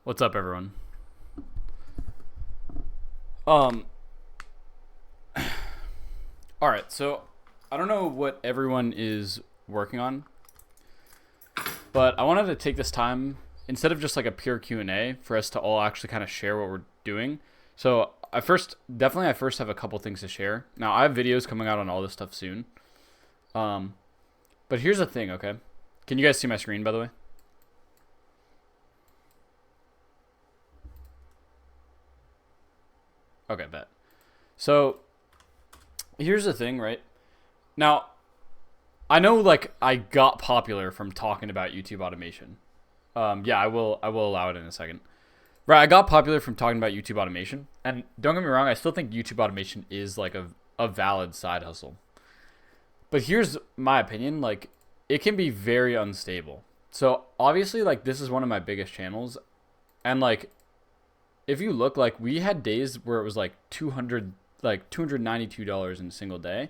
What's up, everyone? Um, all right. So I don't know what everyone is working on, but I wanted to take this time instead of just like a pure Q&A for us to all actually kind of share what we're doing. So I first have a couple things to share. Now I have videos coming out on all this stuff soon. Um, but here's the thing, okay? Can you guys see my screen, by the way? Okay, bet. So here's the thing, right? Now, I know like I got popular from talking about YouTube automation. Yeah, I will allow it in a second. Right, I got popular from talking about YouTube automation, and don't get me wrong, I still think YouTube automation is like a valid side hustle. But here's my opinion, like it can be very unstable. So obviously like this is one of my biggest channels, and like if you look, like we had days where it was like $292 in a single day.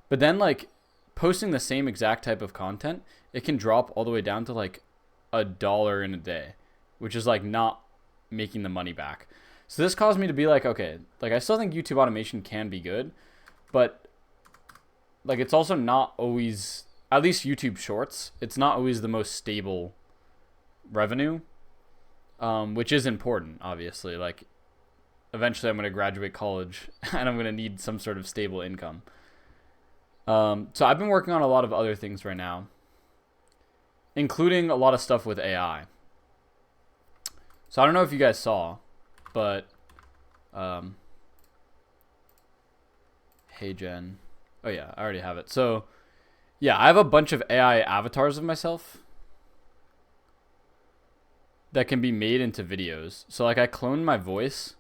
But then like posting the same exact type of content, it can drop all the way down to like $1 in a day, which is like not making the money back. So this caused me to be like, okay, like I still think YouTube automation can be good, but like it's also not always, at least YouTube shorts, it's not always the most stable revenue, which is important, obviously. Like eventually I'm going to graduate college and I'm going to need some sort of stable income. So I've been working on a lot of other things right now, including a lot of stuff with AI. So I don't know if you guys saw, but hey Jen. Oh yeah, I already have it. So yeah, I have a bunch of AI avatars of myself that can be made into videos. So like I cloned my voice.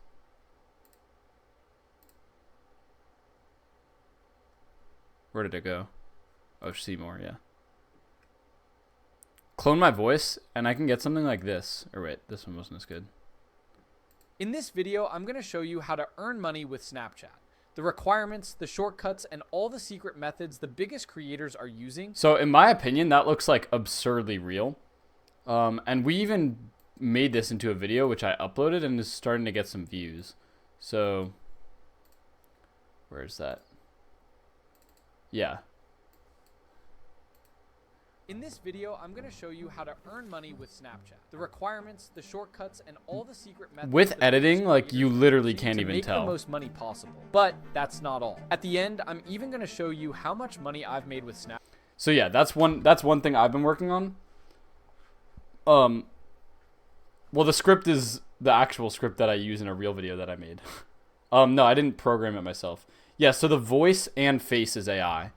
Where did it go? Oh, Seymour, yeah. Clone my voice, and I can get something like this. Or wait, this one wasn't as good. In this video, I'm going to show you how to earn money with Snapchat. The requirements, the shortcuts, and all the secret methods the biggest creators are using. So in my opinion, that looks like absurdly real. And we even made this into a video, which I uploaded and is starting to get some views. So where's that? Yeah. In this video, I'm going to show you how to earn money with Snapchat. The requirements, the shortcuts, and all the secret methods. With editing, like you literally can't even tell. To make the most money possible. But that's not all. At the end, I'm even going to show you how much money I've made with Snapchat. So yeah, that's one thing I've been working on. Well, the script is the actual script that I use in a real video that I made. No, I didn't program it myself. Yeah, so the voice and face is AI.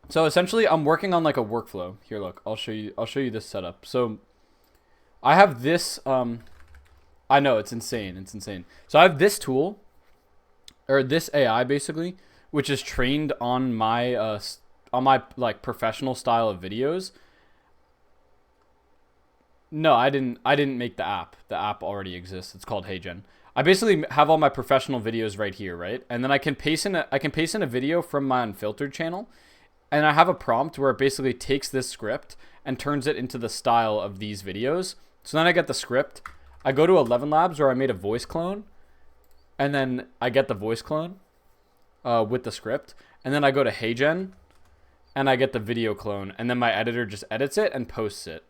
So essentially, I'm working on like a workflow. Here, look, I'll show you this setup. So I have this. I know it's insane. It's insane. So I have this tool, or this AI basically, which is trained on my like professional style of videos. No, I didn't make the app. The app already exists. It's called HeyGen. I basically have all my professional videos right here, right? And then I can paste in a video from my unfiltered channel, and I have a prompt where it basically takes this script and turns it into the style of these videos. So then I get the script. I go to 11 Labs where I made a voice clone, and then I get the voice clone with the script, and then I go to HeyGen, and I get the video clone, and then my editor just edits it and posts it.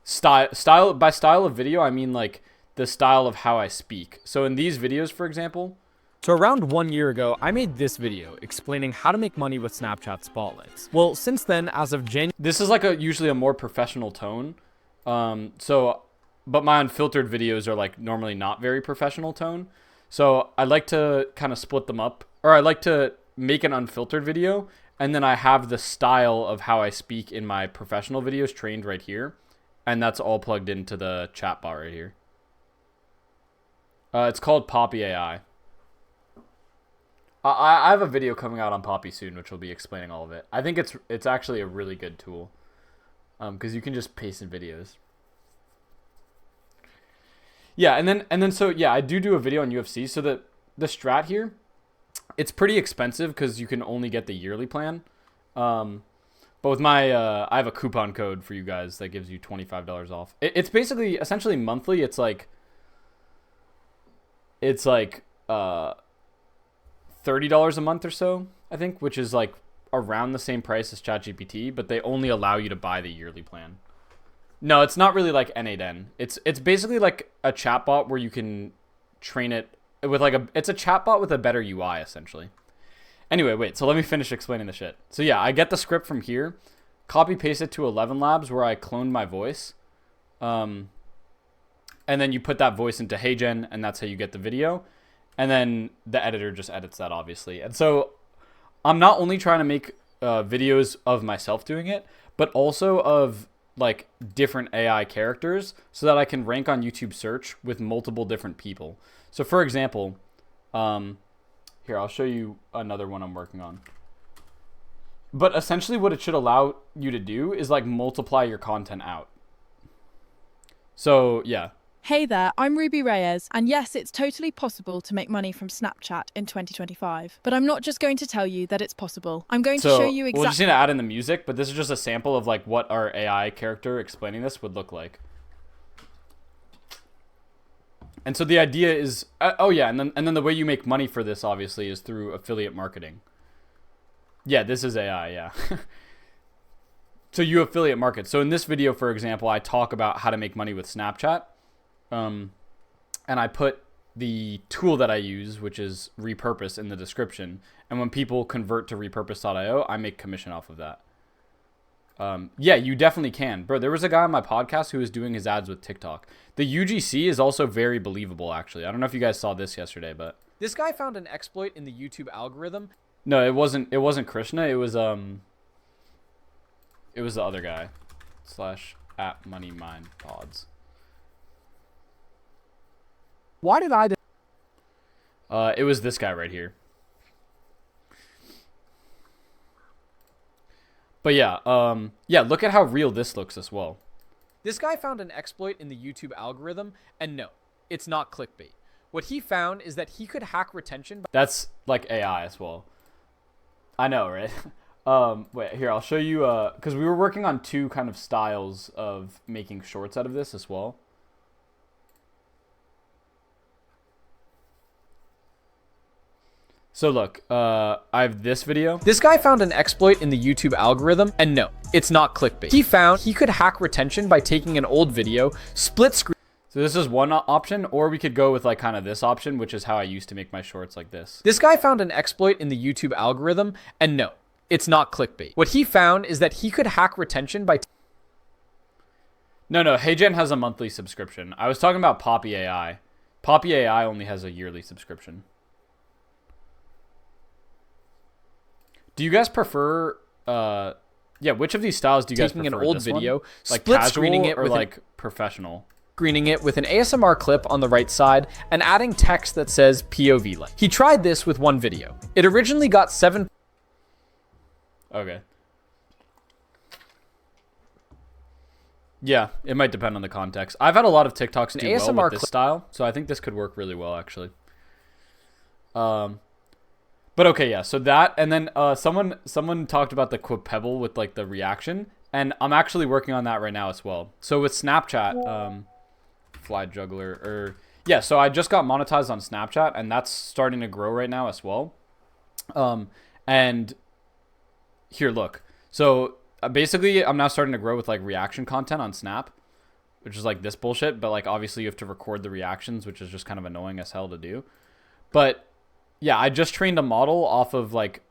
Style by style of video, I mean like the style of how I speak. So in these videos, for example. So around 1 year ago, I made this video explaining how to make money with Snapchat Spotlights. Well, since then, as of January... This is like usually a more professional tone. But my unfiltered videos are like normally not very professional tone. So I like to kind of split them up. Or I like to make an unfiltered video, and then I have the style of how I speak in my professional videos trained right here. And that's all plugged into the chat bot right here. It's called Poppy AI. I have a video coming out on Poppy soon, which will be explaining all of it. I think it's actually a really good tool, because you can just paste in videos. Yeah, and then so yeah, I do a video on UFC. So the strat here, it's pretty expensive because you can only get the yearly plan. But with my, I have a coupon code for you guys that gives you $25 off. It's basically, essentially monthly. It's like $30 a month or so, I think, which is like around the same price as ChatGPT, but they only allow you to buy the yearly plan. No, it's not really like N8N. It's basically like a chatbot where you can train it with like it's a chatbot with a better UI essentially. Anyway, wait, so let me finish explaining the shit. So yeah, I get the script from here, copy paste it to 11 Labs where I cloned my voice. And then you put that voice into HeyGen, and that's how you get the video. And then the editor just edits that, obviously. And so I'm not only trying to make videos of myself doing it, but also of like different AI characters so that I can rank on YouTube search with multiple different people. So for example, here, I'll show you another one I'm working on. But essentially what it should allow you to do is like multiply your content out. So yeah. Hey there, I'm Ruby Reyes, and yes, it's totally possible to make money from Snapchat in 2025. But I'm not just going to tell you that it's possible. I'm going to show you exactly... We'll just need to add in the music, but this is just a sample of like what our AI character explaining this would look like. And so the idea is, oh yeah, and then the way you make money for this obviously is through affiliate marketing. Yeah, this is AI, yeah. So you affiliate market. So in this video, for example, I talk about how to make money with Snapchat. And I put the tool that I use, which is Repurpose, in the description. And when people convert to repurpose.io, I make commission off of that. Yeah, you definitely can. Bro, there was a guy on my podcast who was doing his ads with TikTok. The UGC is also very believable, actually. I don't know if you guys saw this yesterday, but... This guy found an exploit in the YouTube algorithm. No, it wasn't Krishna. It was the other guy. /@MoneyMindPods. Why did I... It was this guy right here. But yeah, look at how real this looks as well. This guy found an exploit in the YouTube algorithm, and no, it's not clickbait. What he found is that he could hack retention. That's like AI as well. I know, right? Wait, here, I'll show you, because we were working on two kind of styles of making shorts out of this as well. So look, I have this video. This guy found an exploit in the YouTube algorithm, and no, it's not clickbait. He found he could hack retention by taking an old video, split screen. So this is one option, or we could go with like kind of this option, which is how I used to make my shorts like this. This guy found an exploit in the YouTube algorithm, and no, it's not clickbait. What he found is that he could hack retention by... No, HeyGen has a monthly subscription. I was talking about Poppy AI. Poppy AI only has a yearly subscription. Do you guys prefer, which of these styles do you guys prefer? Taking an old this video, one? Like split casual screening it or with like professional? Screening it with an ASMR clip on the right side and adding text that says POV link. He tried this with one video. It originally got 7... Okay. Yeah, it might depend on the context. I've had a lot of TikToks do well with this style, so I think this could work really well, actually. But okay, yeah, so that, and then someone talked about the Quipebble with like the reaction, and I'm actually working on that right now as well. So with Snapchat, Fly Juggler, so I just got monetized on Snapchat, and that's starting to grow right now as well. And here, look. So basically, I'm now starting to grow with like reaction content on Snap, which is like this bullshit, but like obviously you have to record the reactions, which is just kind of annoying as hell to do. But yeah, I just trained a model off of like,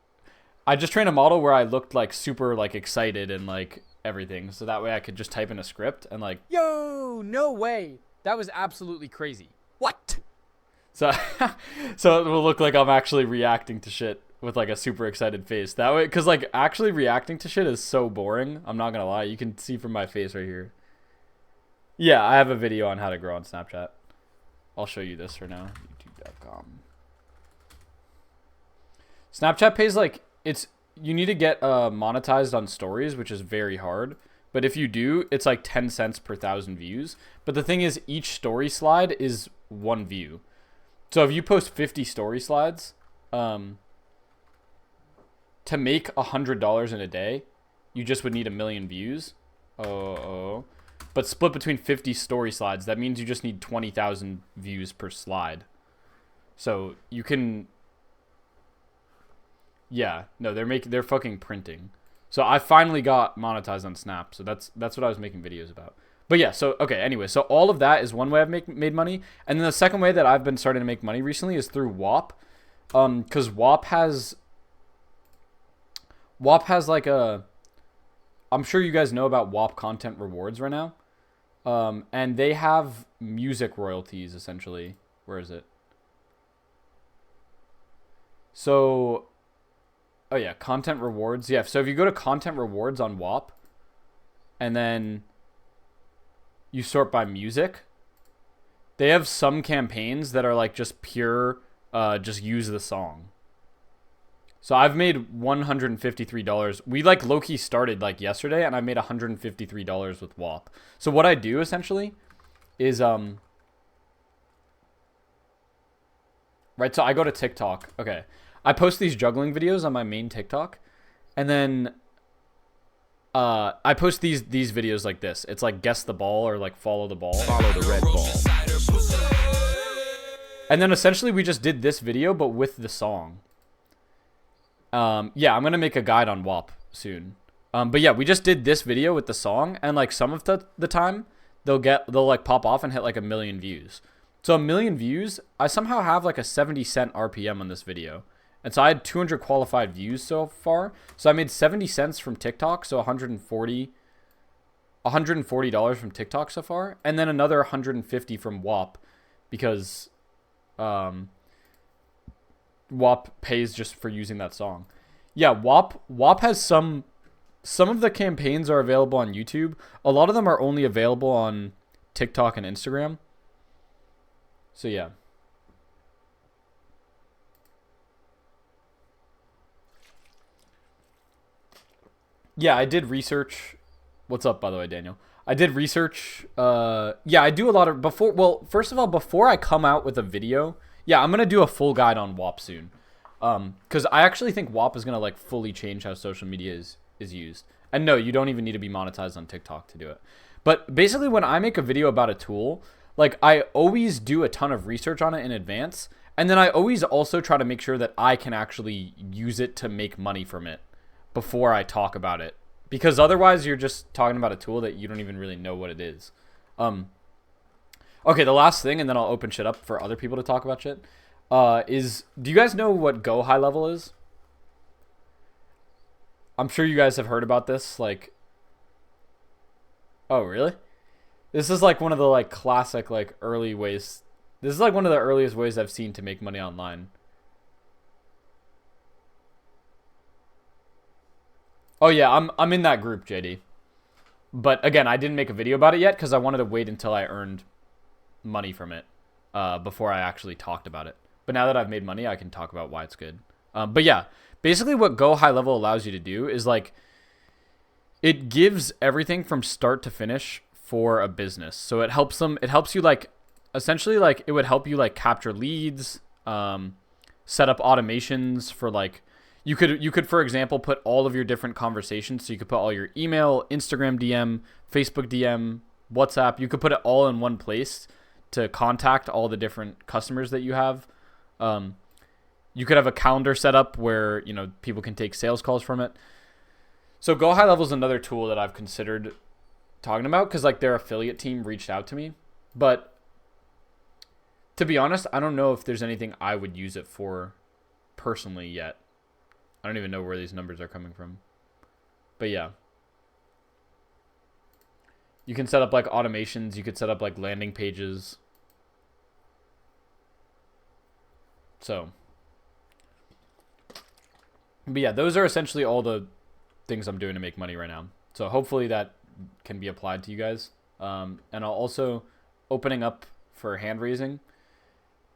where I looked like super like excited and like everything. So that way I could just type in a script and like, yo, no way. That was absolutely crazy. What? So, so it will look like I'm actually reacting to shit with like a super excited face that way. Cause like actually reacting to shit is so boring. I'm not gonna lie. You can see from my face right here. Yeah, I have a video on how to grow on Snapchat. I'll show you this for now. YouTube.com. Snapchat pays like you need to get monetized on stories, which is very hard. But if you do, it's like 10 cents per 1,000 views. But the thing is, each story slide is 1 view. So if you post 50 story slides, to make $100 in a day, you just would need 1 million views. But split between 50 story slides, that means you just need 20,000 views per slide. So you can, yeah, no, they're fucking printing. So I finally got monetized on Snap. So that's what I was making videos about. But yeah, so okay, anyway, so all of that is one way I've made money. And then the second way that I've been starting to make money recently is through WAP. Cuz WAP has like I'm sure you guys know about WAP content rewards right now. And they have music royalties essentially. Where is it? So, oh yeah, content rewards. Yeah, so if you go to content rewards on WAP and then you sort by music, they have some campaigns that are like just pure, just use the song. So I've made $153. We like low-key started like yesterday and I made $153 with WAP. So what I do essentially is, right, so I go to TikTok. Okay. I post these juggling videos on my main TikTok. And then I post these videos like this. It's like guess the ball or like follow the ball. Follow the red ball. And then essentially we just did this video but with the song. Yeah, I'm going to make a guide on WAP soon. But yeah, we just did this video with the song and like some of the time they'll like pop off and hit like 1 million views. So 1 million views, I somehow have like a 70-cent RPM on this video. And so I had 200 qualified views so far. So I made 70 cents from TikTok, so $140 from TikTok so far, and then another 150 from WAP because WAP pays just for using that song. Yeah, WAP has some of the campaigns are available on YouTube. A lot of them are only available on TikTok and Instagram. So yeah. Yeah, I did research. What's up, by the way, Daniel? I did research. Yeah, I do a lot of first of all, before I come out with a video, yeah, I'm gonna do a full guide on WAP soon. Because I actually think WAP is gonna like fully change how social media is used. And no, you don't even need to be monetized on TikTok to do it. But basically, when I make a video about a tool, like I always do a ton of research on it in advance, and then I always also try to make sure that I can actually use it to make money from it before I talk about it. Because otherwise you're just talking about a tool that you don't even really know what it is. Okay, the last thing, and then I'll open shit up for other people to talk about shit, is, do you guys know what Go High Level is? I'm sure you guys have heard about this, like, oh, really? This is like one of the like classic like early ways. This is like one of the earliest ways I've seen to make money online. Oh yeah, I'm in that group, JD. But again, I didn't make a video about it yet because I wanted to wait until I earned money from it before I actually talked about it. But now that I've made money, I can talk about why it's good. But yeah, basically what Go High Level allows you to do is like, it gives everything from start to finish for a business. So it helps you like, essentially like it would help you like capture leads, set up automations for like, you could, for example, put all of your different conversations. So you could put all your email, Instagram DM, Facebook DM, WhatsApp. You could put it all in one place to contact all the different customers that you have. You could have a calendar set up where, you know, people can take sales calls from it. So Go High Level is another tool that I've considered talking about because like their affiliate team reached out to me. But to be honest, I don't know if there's anything I would use it for personally yet. I don't even know where these numbers are coming from. But yeah. You can set up like automations. You could set up like landing pages. So. But yeah, those are essentially all the things I'm doing to make money right now. So hopefully that can be applied to you guys. And I'll also opening up for hand raising.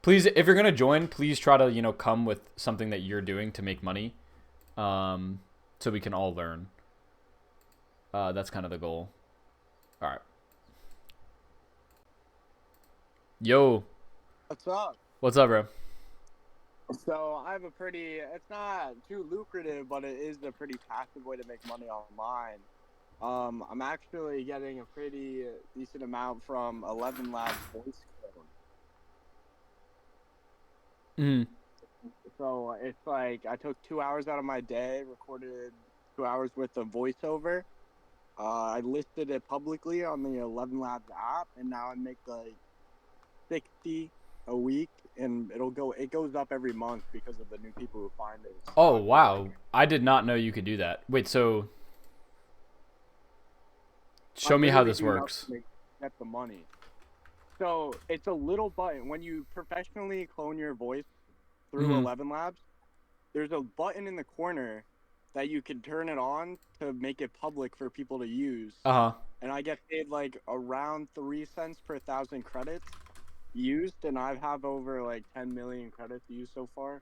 Please, if you're going to join, please try to, you know, come with something that you're doing to make money. So we can all learn. That's kind of the goal. All right. Yo. What's up? What's up, bro? So I have a pretty, it's not too lucrative, but it is a pretty passive way to make money online. I'm actually getting a pretty decent amount from 11 Labs voice code. Mm. So it's like I took 2 hours out of my day, recorded 2 hours worth of voiceover. I listed it publicly on the 11 Labs app, and now I make like 60 a week, and it goes up every month because of the new people who find it. Oh, wow. I did not know you could do that. Wait, so show me how this works. Get the money. So it's a little button when you professionally clone your voice through 11 Labs. There's a button in the corner that you can turn it on to make it public for people to use. And I get paid like around 3 cents per 1,000 credits used, and I have over like 10 million credits used so far,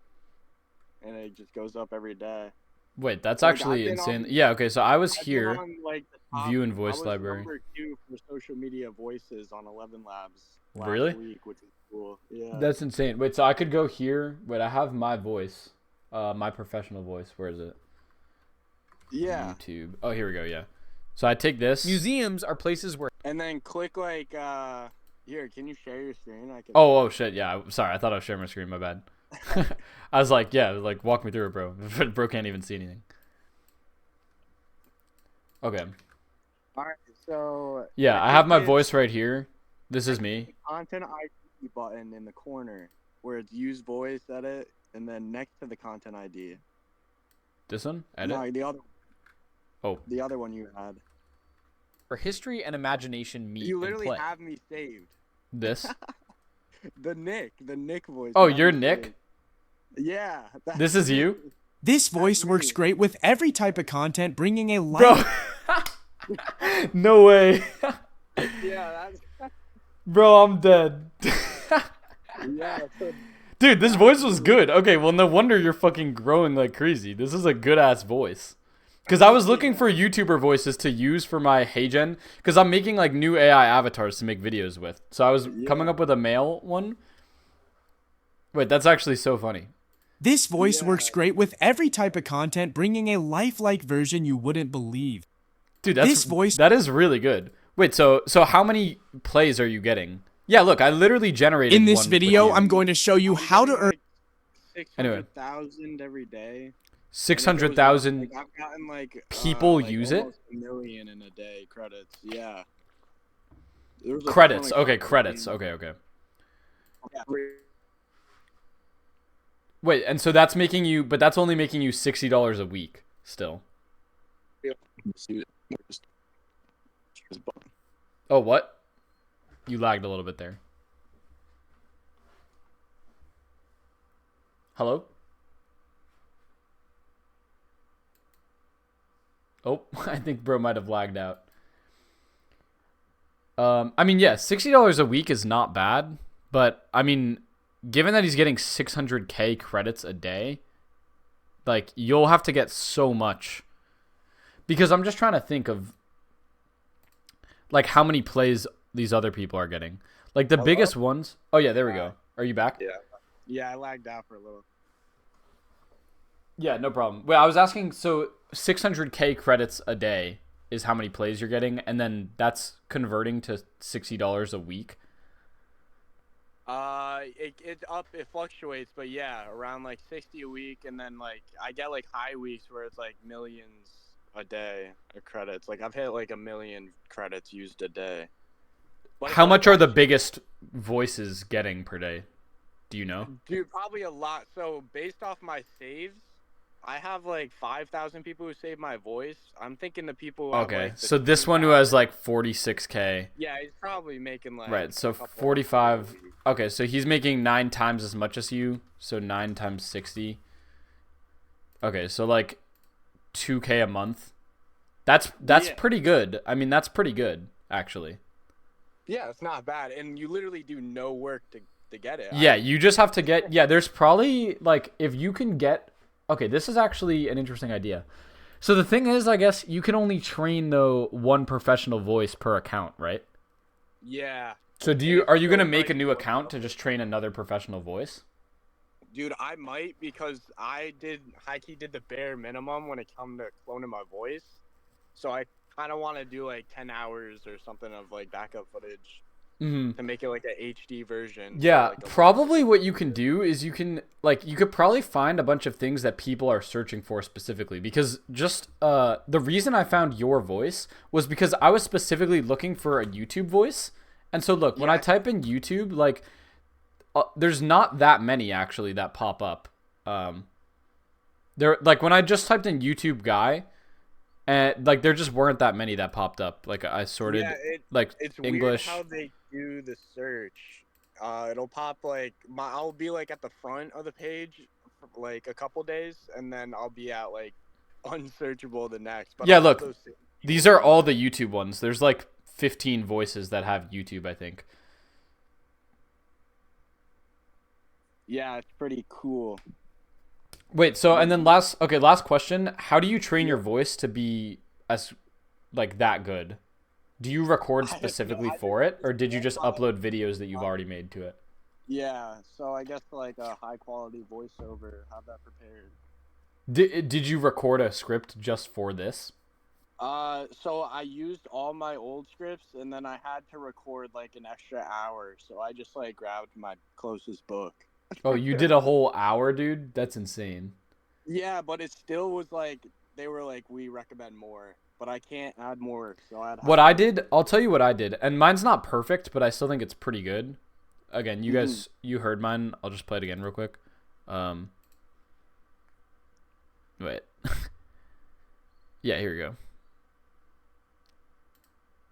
and it just goes up every day. Wait, that's actually insane. Yeah, okay, so I was here, on, like, view and voice I was library. number 2 for social media voices on 11 Labs last Really? week, which is cool. Yeah. That's insane. Wait, so I could go here. Wait, I have my voice, my professional voice. Where is it? Yeah. YouTube. Oh, here we go. Yeah. So I take this. Museums are places where... And then click like, here, can you share your screen? I can. Oh shit. Yeah. Sorry, I thought I was sharing my screen. My bad. I was like, yeah, like walk me through it, bro. Bro can't even see anything. Okay. All right. So. Yeah, I have my voice right here. This is me. Content ID button in the corner where it's use voice edit, and then next to the content ID. This one? Edit? No, the other. Oh. The other one you had. where history and imagination meet. You literally and play. have me saved. This? The Nick voice. Oh, you're Nick? Saved. Yeah. This is you? This voice works great with every type of content, bringing a light. Bro. No way. Yeah, Bro, I'm dead. yeah. Dude, this voice was good. Okay, well, no wonder you're fucking growing like crazy. This is a good-ass voice. Because I was looking for YouTuber voices to use for my HeyGen. Because I'm making, like, new AI avatars to make videos with. So I was coming up with a male one. Wait, that's actually so funny. This voice works great with every type of content, bringing a lifelike version you wouldn't believe. Dude, that is really good. Wait, so how many plays are you getting? Yeah, look, I literally generated In this one video, with you. I'm going to show you how to earn 600,000 every day. 600,000 I've gotten like people use it? almost 1 million in a day credits. Yeah. There was a Credits. ton of Okay, credits. credits. Okay. Yeah. Wait, and so that's making you, but that's only making you $60 a week still. Oh, what? You lagged a little bit there. Hello? Oh, I think bro might have lagged out. I mean, yeah, $60 a week is not bad, but I mean, given that he's getting 600K credits a day, like, you'll have to get so much. Because I'm just trying to think of, like, how many plays these other people are getting. Like, the biggest ones. Oh, yeah, there we go. Are you back? Yeah. Yeah, I lagged out for a little. Yeah, no problem. Wait, I was asking, so 600K credits a day is how many plays you're getting, and then that's converting to $60 a week? It fluctuates, but yeah, around like 60 a week, and then like I get like high weeks where it's like millions a day of credits. Like I've hit like 1 million credits used a day. But How much are the biggest voices getting per day? Do you know? Dude, probably a lot. So based off my saves, I have like 5,000 people who save my voice. I'm thinking the people who have, Okay, like, the so this one who has 2,000 like 46K. Yeah, he's probably making like Right, so a couple 45. hundred a week. Okay, so he's making 9 times as much as you. So 9 times 60. Okay, so like 2K a month. That's Yeah. pretty good. I mean, that's pretty good, actually. Yeah, it's not bad, and you literally do no work to get it. Yeah, you just have to get... Yeah, there's probably, like, if you can get... Okay, this is actually an interesting idea. So the thing is, I guess, you can only train, though, one professional voice per account, right? Yeah. So are you going to make a new account to just train another professional voice? Dude, I might because I did high-key did the bare minimum when it come to cloning my voice. So I kind of want to do like 10 hours or something of like backup footage to make it like a HD version. For, Yeah, like, a probably what you can do is you could probably find a bunch of things that people are searching for specifically, because just the reason I found your voice was because I was specifically looking for a YouTube voice. And so look, when I type in YouTube, like there's not that many actually that pop up. There, like when I just typed in YouTube guy, and like there just weren't that many that popped up. Like I sorted it's English. weird how they do the search. It'll pop like I'll be like at the front of the page for like a couple days, and then I'll be at like unsearchable the next. But Yeah, I'll have look, those same these people. are all the YouTube ones. There's like 15 voices that have YouTube, I think. Yeah, it's pretty cool. Wait, so and then last question. How do you train your voice to be as like that good? Do you record specifically for it, or did you just upload videos that you've already made to it? Yeah, so I guess like a high quality voiceover, have that prepared. Did you record a script just for this? So I used all my old scripts, and then I had to record like an extra hour, so I just like grabbed my closest book. Oh, you did a whole hour, dude? That's insane. Yeah, but it still was like they were like, we recommend more, but I can't add more, so What I did, I'll tell you what I did, and mine's not perfect, but I still think it's pretty good. Again, you guys, you heard mine. I'll just play it again real quick. Wait. Yeah, here we go.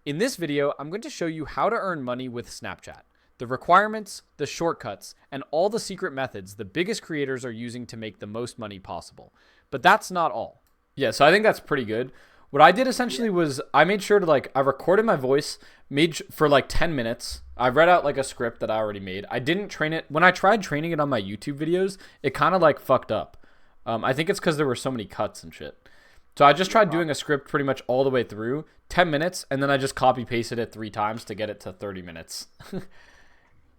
In this video, I'm going to show you how to earn money with Snapchat, the requirements, the shortcuts, and all the secret methods the biggest creators are using to make the most money possible. But that's not all. Yeah, so I think that's pretty good. What I did essentially was I made sure to I recorded my voice, made for like 10 minutes. I read out like a script that I already made. I didn't train it. When I tried training it on my YouTube videos, it kind of like fucked up. I think it's because there were so many cuts and shit. So I just tried doing a script pretty much all the way through, 10 minutes, and then I just copy pasted it 3 times to get it to 30 minutes.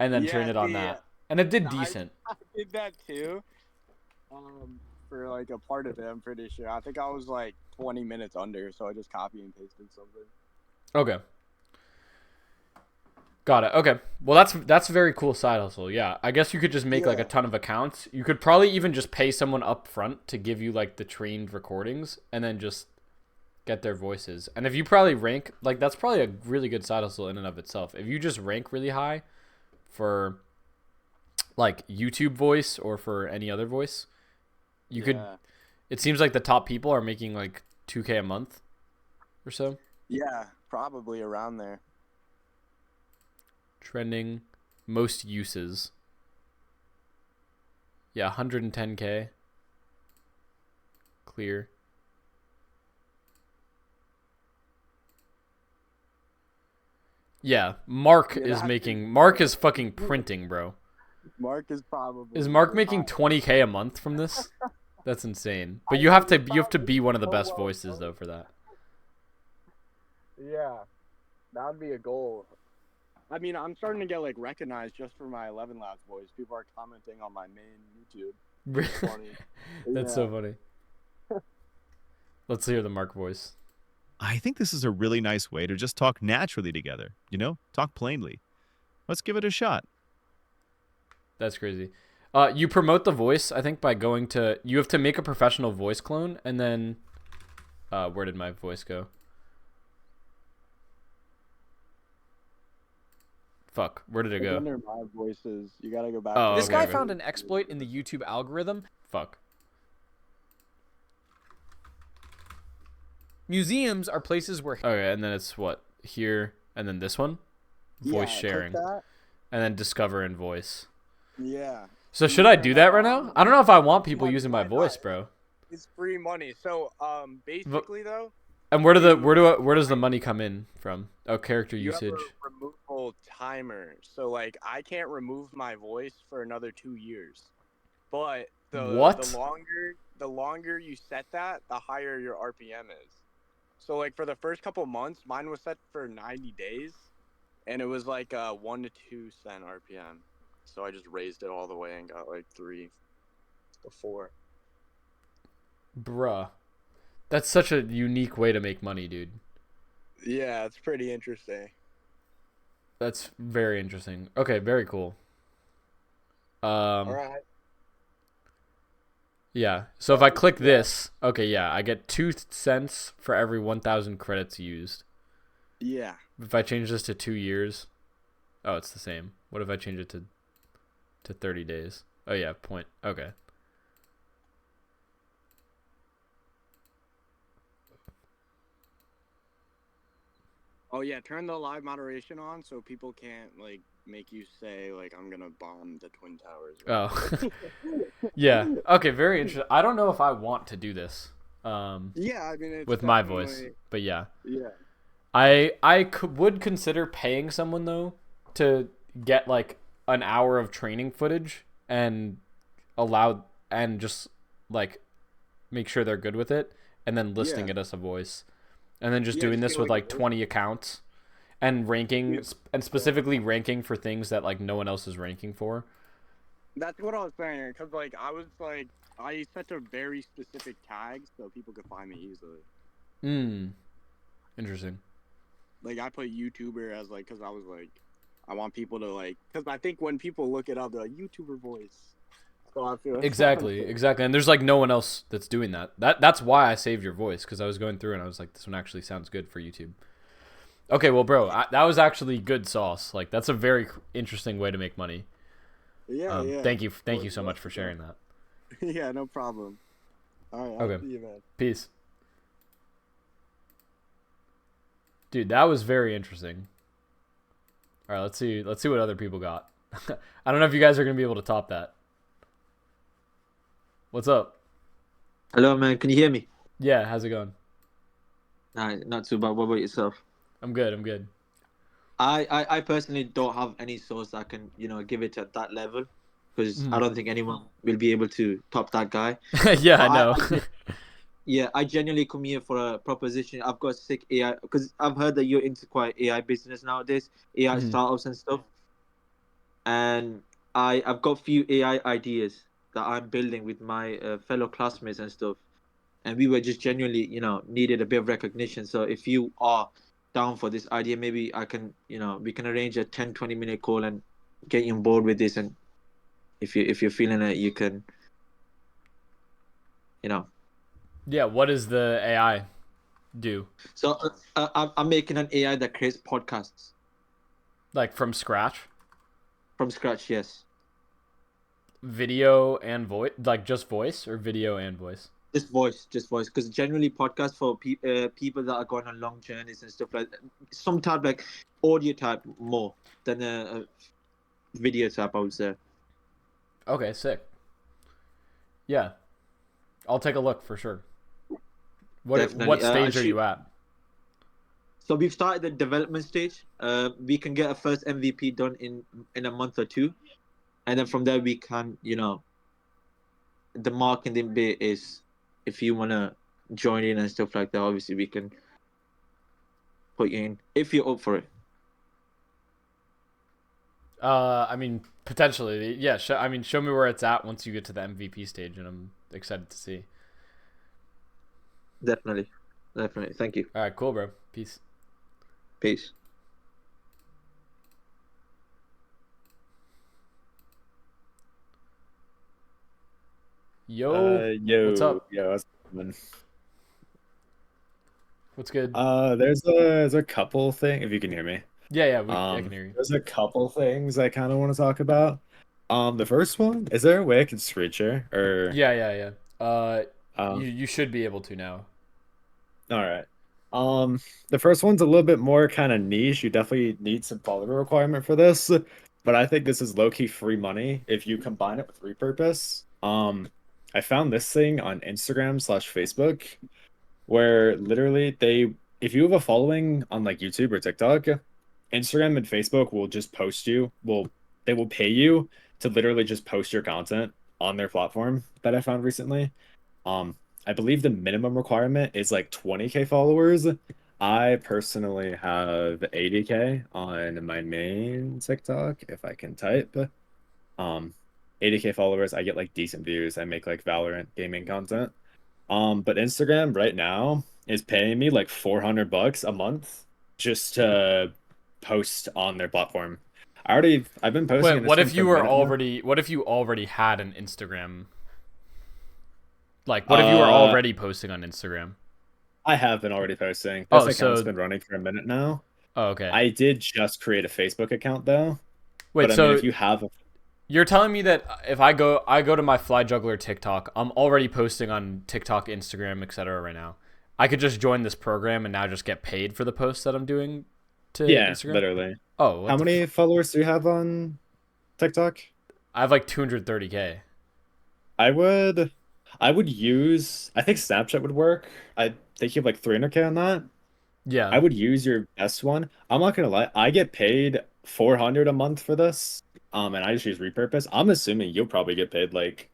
And then train it on that. And it did decent. I did that too. For like a part of it, I'm pretty sure. I think I was like 20 minutes under, so I just copy and pasted something. Okay. Got it. Okay. Well, that's a very cool side hustle. Yeah. I guess you could just make like a ton of accounts. You could probably even just pay someone up front to give you like the trained recordings and then just get their voices. And if you probably rank, like that's probably a really good side hustle in and of itself. If you just rank really high for like YouTube voice or for any other voice, you could, it seems like the top people are making like 2K a month or so. Yeah, probably around there. Trending most uses. Yeah, 110K. Clear. Yeah, Mark is fucking printing, bro. Mark is probably. Is Mark making 20K a month from this? That's insane. But you have to be one of the best voices though for that. Yeah, that would be a goal. I mean, I'm starting to get like recognized just for my 11 Labs voice. People are commenting on my main YouTube. Funny. That's so funny. Let's hear the Mark voice. I think this is a really nice way to just talk naturally together, talk plainly. Let's give it a shot. That's crazy. You promote the voice, I think, by going to... You have to make a professional voice clone, and then... where did my voice go? Fuck, where did it go? Under my voices, you gotta go back. Oh, This okay, guy okay. found an exploit in the YouTube algorithm. Fuck. Museums are places where... Okay, and then it's what? Here, and then this one? Voice sharing. That. And then discover and voice. Yeah. So should I do that right now? I don't know if I want people using my voice, bro. It's free money. So, basically though. And where does the money come in from? Oh, character You usage. have a removable timer. So like I can't remove my voice for another 2 years. But the longer you set that, the higher your RPM is. So like for the first couple months, mine was set for 90 days, and it was like 1 to 2 cent RPM. So I just raised it all the way and got like 3. before. Bruh. That's such a unique way to make money, dude. Yeah, it's pretty interesting. That's very interesting. Okay, very cool. All Um, right. yeah. So if I click this, okay, yeah, I get 2 cents for every 1,000 credits used. Yeah. If I change this to 2 years, oh, it's the same. What if I change it to 30 days? Oh yeah, point. Okay. Oh yeah, turn the live moderation on so people can't like make you say like I'm gonna bomb the Twin Towers. Oh. Yeah. Okay, very interesting. I don't know if I want to do this. Yeah, I mean it's With my voice, definitely but yeah. yeah. Would consider paying someone though to get like an hour of training footage and allow and just like make sure they're good with it and then listing Yeah. it as a voice and then just Yeah, doing just this get, with like, like 20 accounts and ranking Yeah. and specifically ranking for things that like no one else is ranking for. That's what I was saying, because like I set a very specific tag so people could find me easily. Interesting. Like I put YouTuber as like because I was like I want people to like because I think when people look it up they're like YouTuber voice. So I feel Exactly. And there's like no one else that's doing that. That's why I saved your voice because I was going through and I was like, this one actually sounds good for YouTube. Okay, well, bro, that was actually good sauce. Like that's a very interesting way to make money. Yeah. Thank you so much for sharing that. Yeah, no problem. All right, I'll Okay. see you, man. Peace. Dude, that was very interesting. All right, let's see what other people got. I don't know if you guys are gonna be able to top that. What's up? Hello, man. Can you hear me? Yeah, how's it going? Nah, not too bad. What about yourself? I'm good. I personally don't have any source that can, give it at that level because I don't think anyone will be able to top that guy. Yeah, I But know. yeah, I genuinely come here for a proposition. I've got sick AI because I've heard that you're into quite AI business nowadays, AI startups and stuff. And I've got few AI ideas that I'm building with my fellow classmates and stuff. And we were just genuinely, needed a bit of recognition. So if you are down for this idea, maybe I can, we can arrange a 10-20 minute call and get you on board with this. And if you're feeling it, you can, Yeah, what does the AI do? So I'm making an AI that creates podcasts Like from scratch? from scratch. Yes, Video and voice? Like just voice or video and voice? just voice. Because generally, podcasts for people that are going on long journeys and stuff like that, some type like audio type more than a video type, I would say. Okay, sick. Yeah. I'll take a look for sure. What Definitely. stage are you at? So we've started the development stage. We can get a first MVP done in a month or two, and then from there we can, the marketing bit is if you wanna join in and stuff like that. Obviously, we can put you in if you're up for it. I mean, potentially. Yeah, show me where it's at once you get to the MVP stage, and I'm excited to see. Definitely. Thank you. All right, cool, bro. Peace. Peace. Yo, what's up? Yo, what's going What's good? there's a couple things, if you can hear me. Yeah, I can hear you. There's a couple things I kind of want to talk about. The first one, is there a way I can screen share or Yeah. um You should be able to now. all right. The first one's a little bit more kind of niche. You definitely need some follower requirement for this, but I think this is low-key free money if you combine it with repurpose. I found this thing on Instagram/Facebook where literally if you have a following on like YouTube or TikTok, Instagram and Facebook will just they will pay you to literally just post your content on their platform that I found recently. I believe the minimum requirement is like 20K followers. I personally have 80K on my main TikTok if I can type. Um 80K followers, I get like decent views. I make like Valorant gaming content. But Instagram right now is paying me like $400 a month just to post on their platform. I've been posting Wait, on what Instagram if for you a were minute now. already what if you already had an Instagram? Like, what if you were Uh, already posting on Instagram? I have been already posting. This Oh, account's so been running for a minute now. oh, okay. I did just create a Facebook account though. But Wait, I mean, so if you have a you're telling me that if I go to my Fly Juggler TikTok, I'm already posting on TikTok, Instagram, etc. right now. I could just join this program and now just get paid for the posts that I'm doing to yeah, Instagram. literally. Oh, How what the many followers do you have on TikTok? I have like 230K. I would I would use I think Snapchat would work. I think you have like 300K on that. Yeah, I would use your best one. I'm not gonna lie, I get paid 400 a month for this. And I just use repurpose. I'm assuming you'll probably get paid like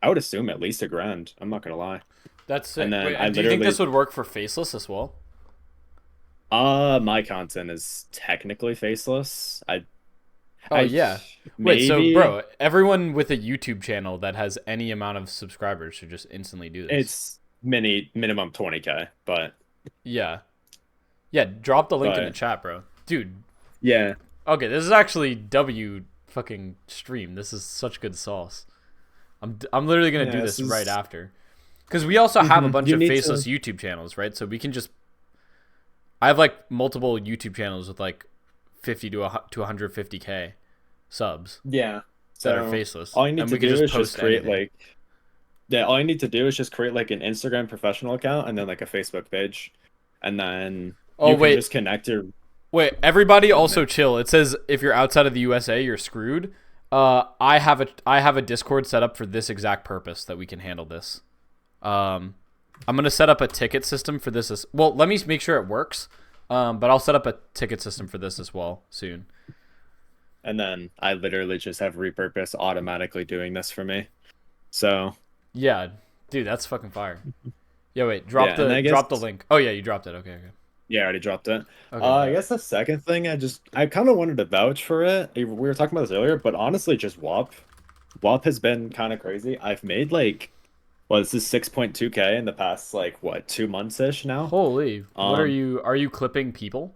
I would assume at least $1,000. I'm not gonna lie. that's And sick. then Wait, I and do you think literally this would work for Faceless as well? my content is technically faceless. Oh I yeah. Wait, so maybe bro, everyone with a YouTube channel that has any amount of subscribers should just instantly do this. it's minimum 20K, Yeah. Yeah, drop the link in the but chat, bro. Dude, yeah. okay, this is actually W fucking stream. This is such good sauce. I'm literally going to Yeah, do this this right is after. Cuz we also have a bunch you of need faceless to YouTube channels, right? So we can just I have like multiple YouTube channels with like 50 to 150K subs yeah. that are So faceless, all you need and to we can do just is just post create anything. like yeah, all you need to do is just create like an Instagram professional account and then like a Facebook page. And then Oh you can wait, just connect your wait, everybody also chill. It says if you're outside of the USA, you're screwed. I have a Discord set up for this exact purpose that we can handle this. Um, I'm gonna set up a ticket system for this as well. Let me make sure it works. But I'll set up a ticket system for this as well soon. and then I literally just have repurpose automatically doing this for me. So Yeah, dude, that's fucking fire. Yeah, wait, yeah, and I guess drop the link. Oh yeah, you dropped it. Okay, okay, yeah, I already dropped it. okay. I Bet. guess the second thing I kind of wanted to vouch for it. We were talking about this earlier, but honestly, just WAP. WAP has been kind of crazy. I've made like, well, this is 6.2K in the past like what 2 months ish now. Holy, what are Um, you? Are you clipping people?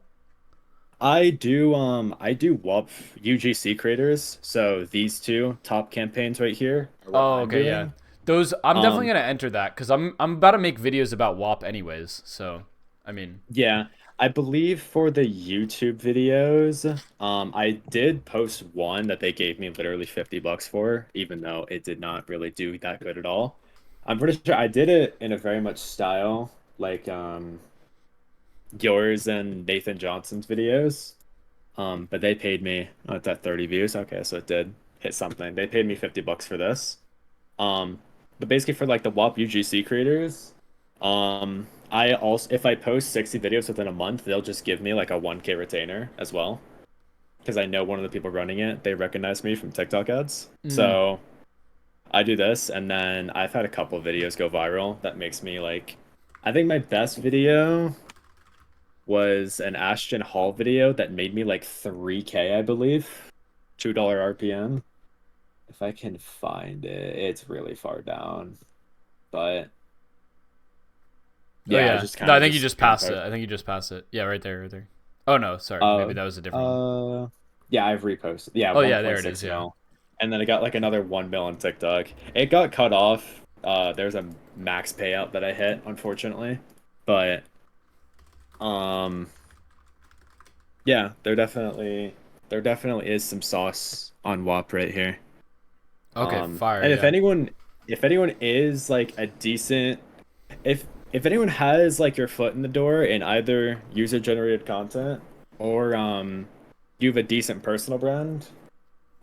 I do WAP UGC creators. So these two top campaigns right here are what Oh, I'm okay, yeah. doing. Those I'm definitely Um, gonna enter that because I'm about to make videos about WAP anyways. So, I mean, yeah, I believe for the YouTube videos, I did post one that they gave me literally $50 for, even though it did not really do that good at all. I'm pretty sure I did it in a very much style like yours and Nathan Johnson's videos. But they paid me it's at 30 views. Okay, so it did hit something. They paid me $50 for this. Um, but basically for like the WAP UGC creators, I also if I post 60 videos within a month, they'll just give me like a 1K retainer as well. Because I know one of the people running it, they recognize me from TikTok ads. mm, So I do this, and then I've had a couple videos go viral. That makes me like, I think my best video was an Ashton Hall video that made me like 3K, I believe. $2 RPM. If I can find it, it's really far down. But oh yeah, I yeah. just No, kind I of think you just just kind of passed it. I think you just passed it. Yeah, right there, right there. Oh no, sorry. Maybe that was a different one. yeah, I've reposted. Yeah, Oh yeah, there it 1.6 is. Yeah. mil. And then I got like another 1 mil on TikTok. It got cut off. There's a max payout that I hit, unfortunately. But um yeah, there definitely is some sauce on WAP right here. Okay, fire. And Yeah. if anyone is like a decent if anyone has like your foot in the door in either user generated content or you have a decent personal brand,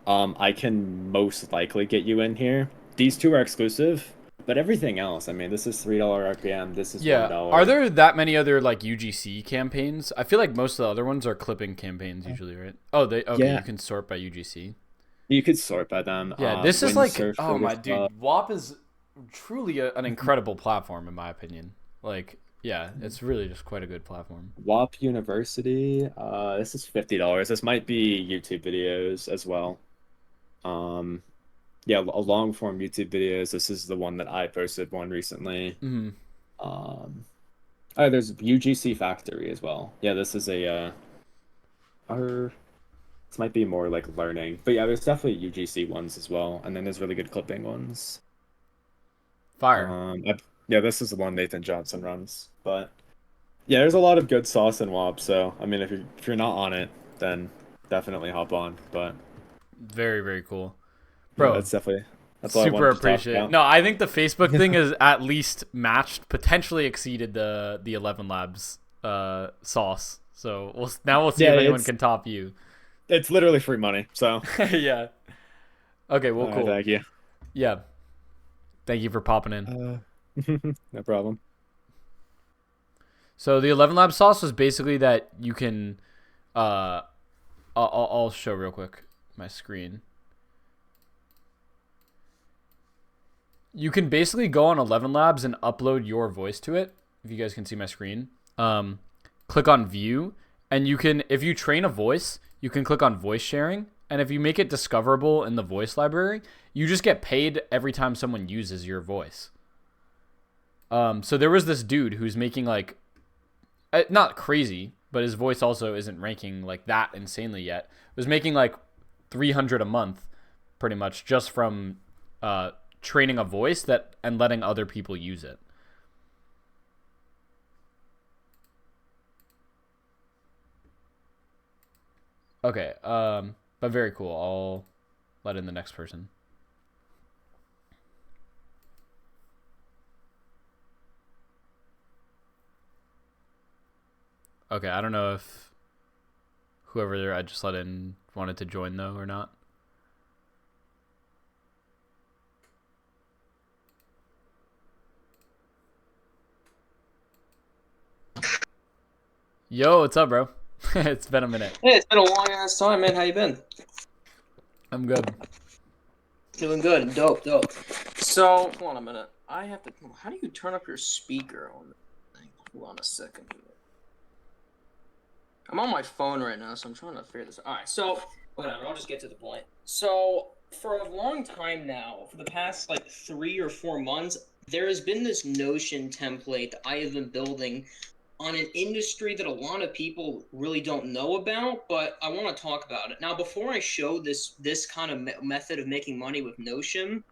I can most likely get you in here. These two are exclusive, but everything else, I mean, this is $3 RPM, this is Yeah. Are $1. there that many other like UGC campaigns? I feel like most of the other ones are clipping campaigns usually, right? Oh, they okay. Yeah, You can sort by UGC. you could sort by them. Yeah, this is When you like, search oh for my this, dude, WAP is truly an incredible platform in my opinion. Like, yeah, it's really just quite a good platform. WAP University, this is $50. This might be YouTube videos as well. Um, yeah, a long form YouTube videos. This is the one that I posted one recently. Mm-hmm. Oh, there's UGC Factory as well. Yeah, this is a our this might be more like learning, but yeah, there's definitely UGC ones as well, and then there's really good clipping ones. Fire. Yeah, this is the one Nathan Johnson runs, but yeah, there's a lot of good sauce in WAP. So I mean, if you're not on it, then definitely hop on. But Very, very cool. yeah, Bro, that's all I super wanted to talk appreciate it. about. No, I think the Facebook thing is at least matched, potentially exceeded the 11 Labs sauce. So we'll see Yeah, if anyone can top you. it's literally free money. So Yeah. Okay, well, all right, cool. thank you. Yeah. Thank you for popping in. No problem. So the 11 Lab sauce was basically that you can, I'll show real quick my screen. You can basically go on 11 Labs and upload your voice to it. If you guys can see my screen, click on view, and you can, if you train a voice, you can click on voice sharing. And if you make it discoverable in the voice library, you just get paid every time someone uses your voice. So there was this dude who's making like, not crazy, but his voice also isn't ranking like that insanely yet. Was making like 300 a month, pretty much, just from training a voice that and letting other people use it. Okay, but very cool. I'll let in the next person. Okay, I don't know if whoever I just let in wanted to join though or not. Yo, what's up, bro? It's been a minute. Hey, it's been a long ass time, man. How you been? I'm good. Doing good. Dope. So, hold on a minute. I have to. How do you turn up your speaker on the thing? Hold on a second here. I'm on my phone right now, so I'm trying to figure this out. All right, so whatever. I'll just get to the point. So, for a long time now, for the past like 3 or 4 months, there has been this Notion template that I have been building on an industry that a lot of people really don't know about, but I want to talk about it. Now, before I show this kind of method of making money with Notion,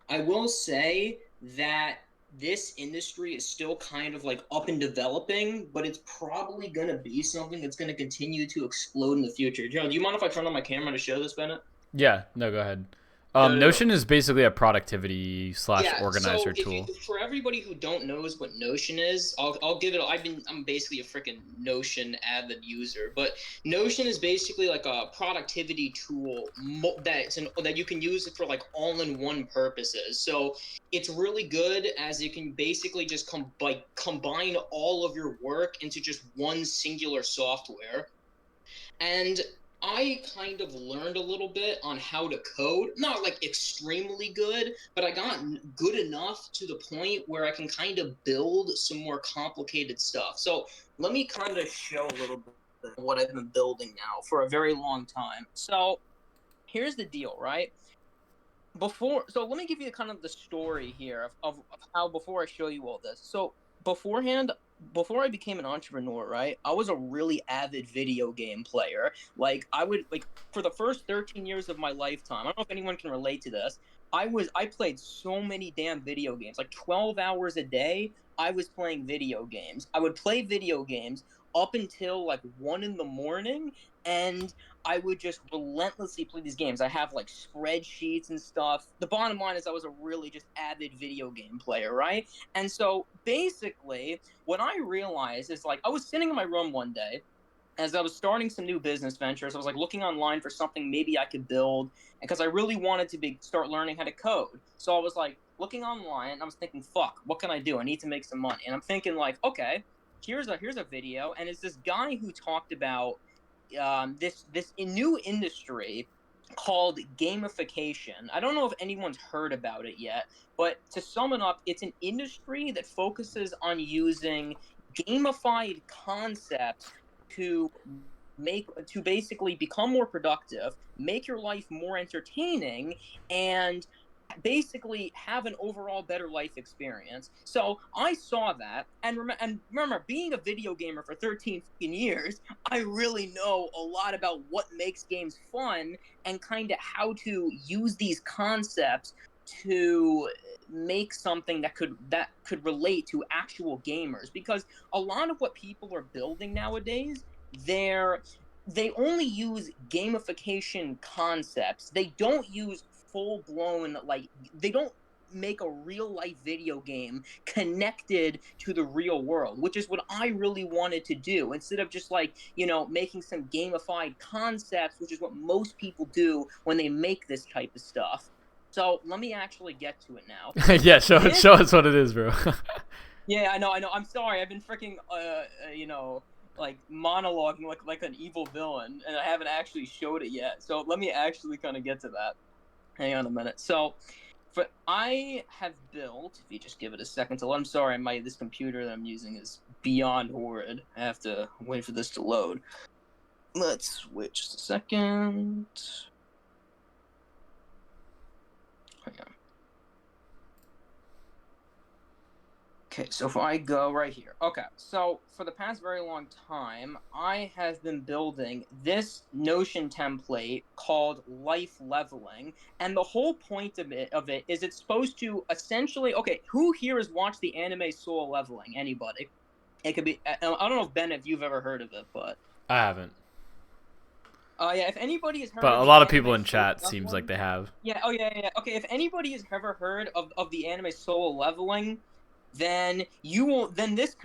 I will say that this industry is still kind of like up and developing, but it's probably going to be something that's going to continue to explode in the future. Joe, do you mind if I turn on my camera to show this, Bennett? Yeah, no, go ahead. No. Notion is basically a productivity / organizer so tool. For everybody who don't knows what Notion is, I'll give it. I'm basically a freaking Notion avid user, but Notion is basically like a productivity tool that you can use it for like all-in-one purposes. So it's really good as you can basically just combine all of your work into just one singular software. And I kind of learned a little bit on how to code. Not like extremely good, but I got good enough to the point where I can kind of build some more complicated stuff. So let me kind of show a little bit of what I've been building now for a very long time. So here's the deal, right? So let me give you kind of the story here of how, before I show you all this. So beforehand, before I became an entrepreneur, right, I was a really avid video game player. Like I would, like, for the first 13 years of my lifetime, I don't know if anyone can relate to this. I played so many damn video games, like 12 hours a day. I was playing video games. I would play video games up until like 1 in the morning, and I would just relentlessly play these games. I have like spreadsheets and stuff. The bottom line is I was a really just avid video game player, right? And so basically what I realized is, like, I was sitting in my room one day as I was starting some new business ventures. I was like looking online for something maybe I could build, because I really wanted to start learning how to code. So I was like looking online and I was thinking, fuck, what can I do? I need to make some money. And I'm thinking like, okay, here's a video, and it's this guy who talked about this new industry called gamification. I don't know if anyone's heard about it yet, but to sum it up, it's an industry that focuses on using gamified concepts to basically become more productive, make your life more entertaining, and basically have an overall better life experience. So I saw that, and remember, being a video gamer for 13 fucking years, I really know a lot about what makes games fun and kind of how to use these concepts to make something that could relate to actual gamers. Because a lot of what people are building nowadays, they only use gamification concepts. They don't use full blown, like, they don't make a real life video game connected to the real world, which is what I really wanted to do, instead of just, like, making some gamified concepts, which is what most people do when they make this type of stuff. So let me actually get to it now. Yeah, show us what it is, bro. Yeah, I know. I'm sorry. I've been freaking, like, monologuing like an evil villain, and I haven't actually showed it yet. So let me actually kind of get to that. Hang on a minute. So, I have built. If you just give it a second to load. I'm sorry, this computer that I'm using is beyond horrid. I have to wait for this to load. Let's switch just a second. Hang on. Okay, so if I go right here. Okay, so for the past very long time, I have been building this Notion template called life leveling, and the whole point of it is it's supposed to essentially, okay, who here has watched the anime Soul Leveling? Anybody? It could be, I don't know if Ben, if you've ever heard of it, but I haven't. Yeah, if anybody has heard But of a the lot of anime people in Soul chat seems Leveling, like they have. yeah, oh yeah. Okay, if anybody has ever heard of the anime Solo Leveling, then this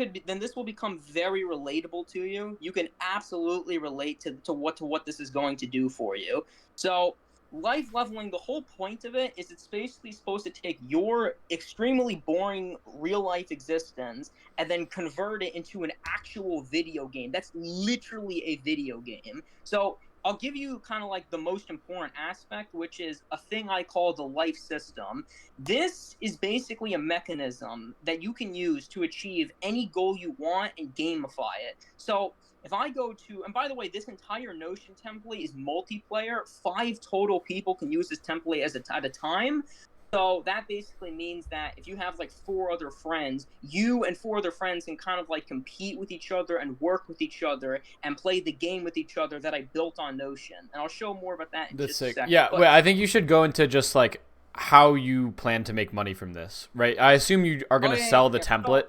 will become very relatable to you. You can absolutely relate to what this is going to do for you. So life leveling, the whole point of it is it's basically supposed to take your extremely boring real life existence and then convert it into an actual video game. That's literally a video game. So I'll give you kind of like the most important aspect, which is a thing I call the life system. This is basically a mechanism that you can use to achieve any goal you want and gamify it. So if I go to, and by the way, this entire Notion template is multiplayer. 5 total people can use this template at a time. So that basically means that if you have like 4 other friends, you and 4 other friends can kind of like compete with each other and work with each other and play the game with each other that I built on Notion. And I'll show more about that in That's just a sick. second. Yeah, But wait, I think you should go into just like how you plan to make money from this, right? I assume you are going to sell the template.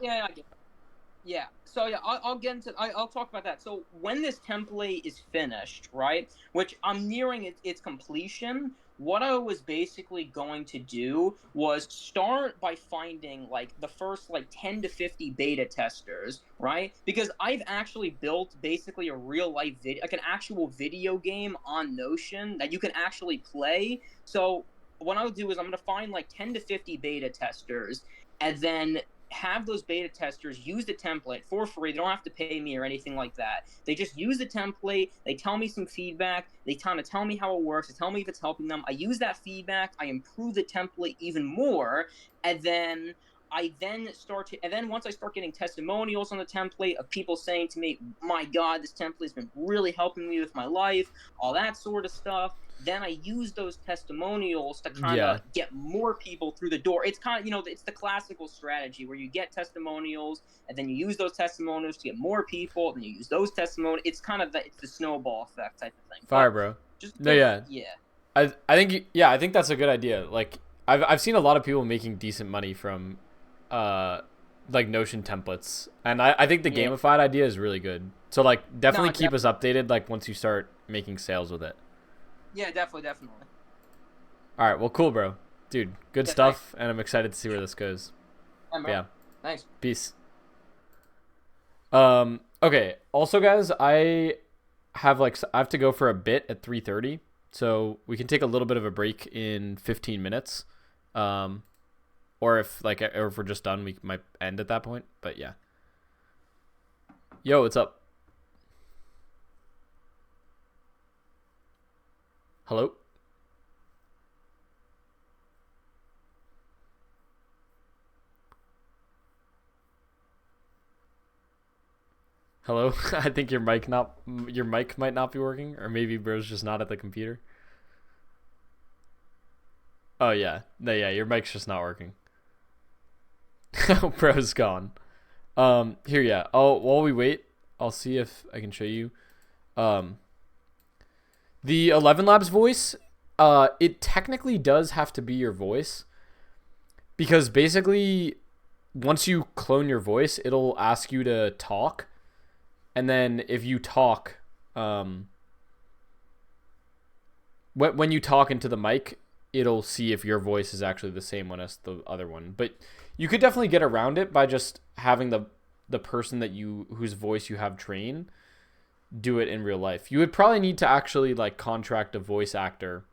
Yeah. So yeah, I'll get into. I'll talk about that. So when this template is finished, right, which I'm nearing its completion, what I was basically going to do was start by finding like the first like 10 to 50 beta testers, right? Because I've actually built basically a real life video, like an actual video game on Notion that you can actually play. So what I'll do is I'm going to find like 10 to 50 beta testers and then have those beta testers use the template for free. They don't have to pay me or anything like that. They just use the template. They tell me some feedback. They kind of tell me how it works. They tell me if it's helping them. I use that feedback. I improve the template even more. And then once I start getting testimonials on the template of people saying to me, my God, this template has been really helping me with my life, all that sort of stuff, then I use those testimonials to kind of get more people through the door. It's kind of, it's the classical strategy where you get testimonials and then you use those testimonials to get more people, then you use those testimonials. It's kind of it's the snowball effect type of thing. Fire, bro. I think that's a good idea. Like I've seen a lot of people making decent money from like Notion templates, and I think the gamified idea is really good. So like definitely keep us updated like once you start making sales with it. Yeah, definitely. All right, well, cool, bro. Dude, good stuff, and I'm excited to see where this goes. Yeah. Thanks. Peace. Okay. Also, guys, I have to go for a bit at 3:30, so we can take a little bit of a break in 15 minutes. Or if we're just done, we might end at that point. But yeah. Yo, what's up? Hello? Hello? I think your mic might not be working, or maybe bro's just not at the computer. Oh yeah. No, yeah, your mic's just not working. Bro's gone. Here, yeah. While we wait, I'll see if I can show you. The 11 Labs voice, it technically does have to be your voice, because basically once you clone your voice, it'll ask you to talk, and then if you talk, when you talk into the mic, it'll see if your voice is actually the same one as the other one. But you could definitely get around it by just having the person whose voice you have trained do it in real life. You would probably need to actually like contract a voice actor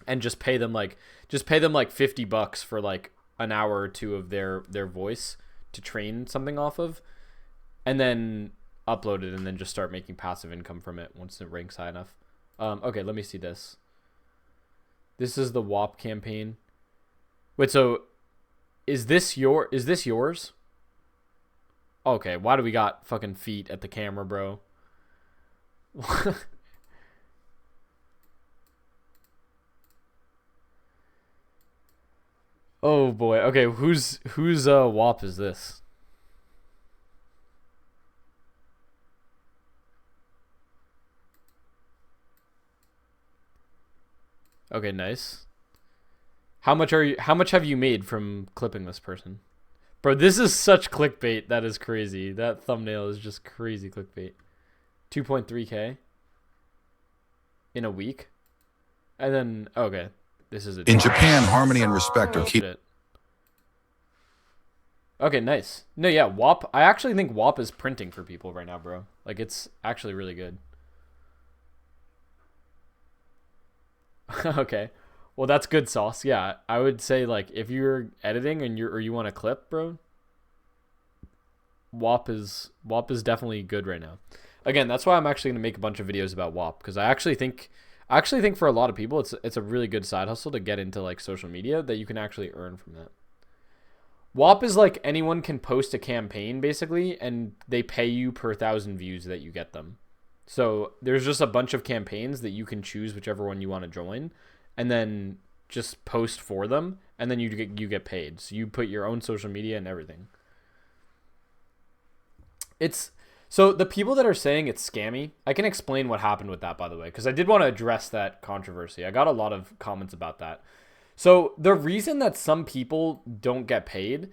and just pay them like $50 for like an hour or two of their voice to train something off of, and then upload it, and then just start making passive income from it once it ranks high enough. Okay, let me see this. This is the WAP campaign. Wait, so is this yours? Okay, why do we got fucking feet at the camera, bro? Oh boy. Okay, whose WAP is this? Okay, nice. How much have you made from clipping this person? Bro, this is such clickbait. That is crazy. That thumbnail is just crazy clickbait. 2.3K in a week. And then okay, this is In Japan, harmony and respect are key. Okay, nice. No, yeah, WAP. I actually think WAP is printing for people right now, bro. Like, it's actually really good. Okay. Well, that's good sauce. Yeah, I would say, like, if you're editing and you want a clip, bro, WAP is definitely good right now. Again, that's why I'm actually going to make a bunch of videos about WAP, because I actually think for a lot of people it's a really good side hustle to get into like social media that you can actually earn from that. WAP is like anyone can post a campaign basically, and they pay you per 1,000 views that you get them. So there's just a bunch of campaigns that you can choose whichever one you want to join, and then just post for them, and then you get paid. So you put your own social media and everything. So the people that are saying it's scammy, I can explain what happened with that, by the way, because I did want to address that controversy. I got a lot of comments about that. So the reason that some people don't get paid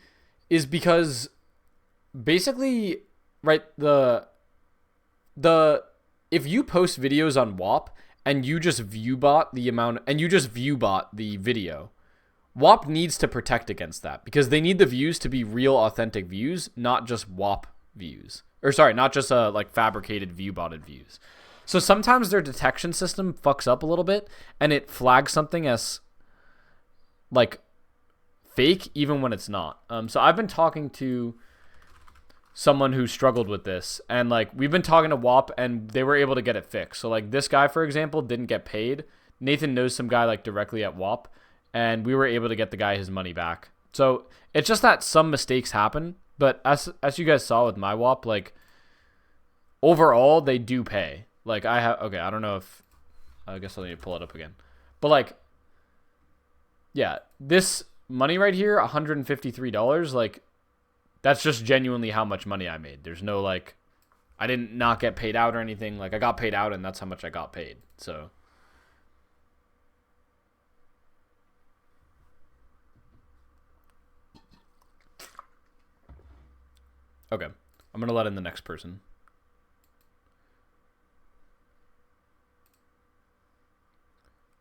is because basically, right, if you post videos on WAP and you just viewbot the video, WAP needs to protect against that, because they need the views to be real authentic views, not just WAP views. Or sorry, not just like fabricated view-botted views. So sometimes their detection system fucks up a little bit, and it flags something as like fake even when it's not. So I've been talking to someone who struggled with this, and like we've been talking to WAP, and they were able to get it fixed. So like this guy, for example, didn't get paid. Nathan knows some guy like directly at WAP, and we were able to get the guy his money back. So it's just that some mistakes happen. But as you guys saw with my WAP, like overall they do pay. Like I don't know if, I guess I'll need to pull it up again. But like, yeah, this money right here, $153, like that's just genuinely how much money I made. There's no like, I didn't not get paid out or anything. Like I got paid out, and that's how much I got paid. So okay, I'm going to let in the next person.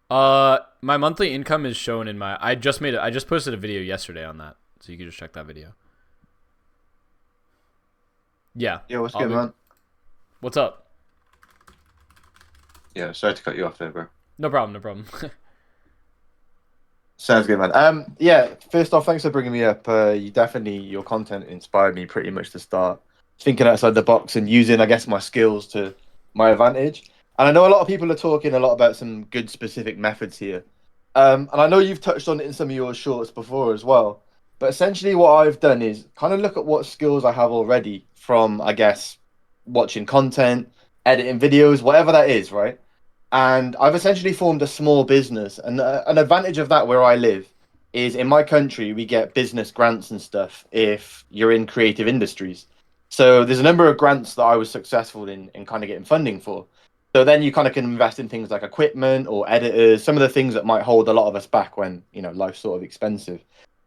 My monthly income is shown in my, I just posted a video yesterday on that. So you can just check that video. Yeah. Yeah, what's good, man? What's up? Yeah, sorry to cut you off there, bro. No problem. Sounds good, man. Yeah, first off, thanks for bringing me up. Your content inspired me pretty much to start thinking outside the box and using, I guess, my skills to my advantage. And I know a lot of people are talking a lot about some good specific methods here. And I know you've touched on it in some of your shorts before as well. But essentially what I've done is kind of look at what skills I have already from, I guess, watching content, editing videos, whatever that is, right? And I've essentially formed a small business. And an advantage of that where I live is in my country, we get business grants and stuff if you're in creative industries. So there's a number of grants that I was successful in kind of getting funding for. So then you kind of can invest in things like equipment or editors, some of the things that might hold a lot of us back when, life's sort of expensive.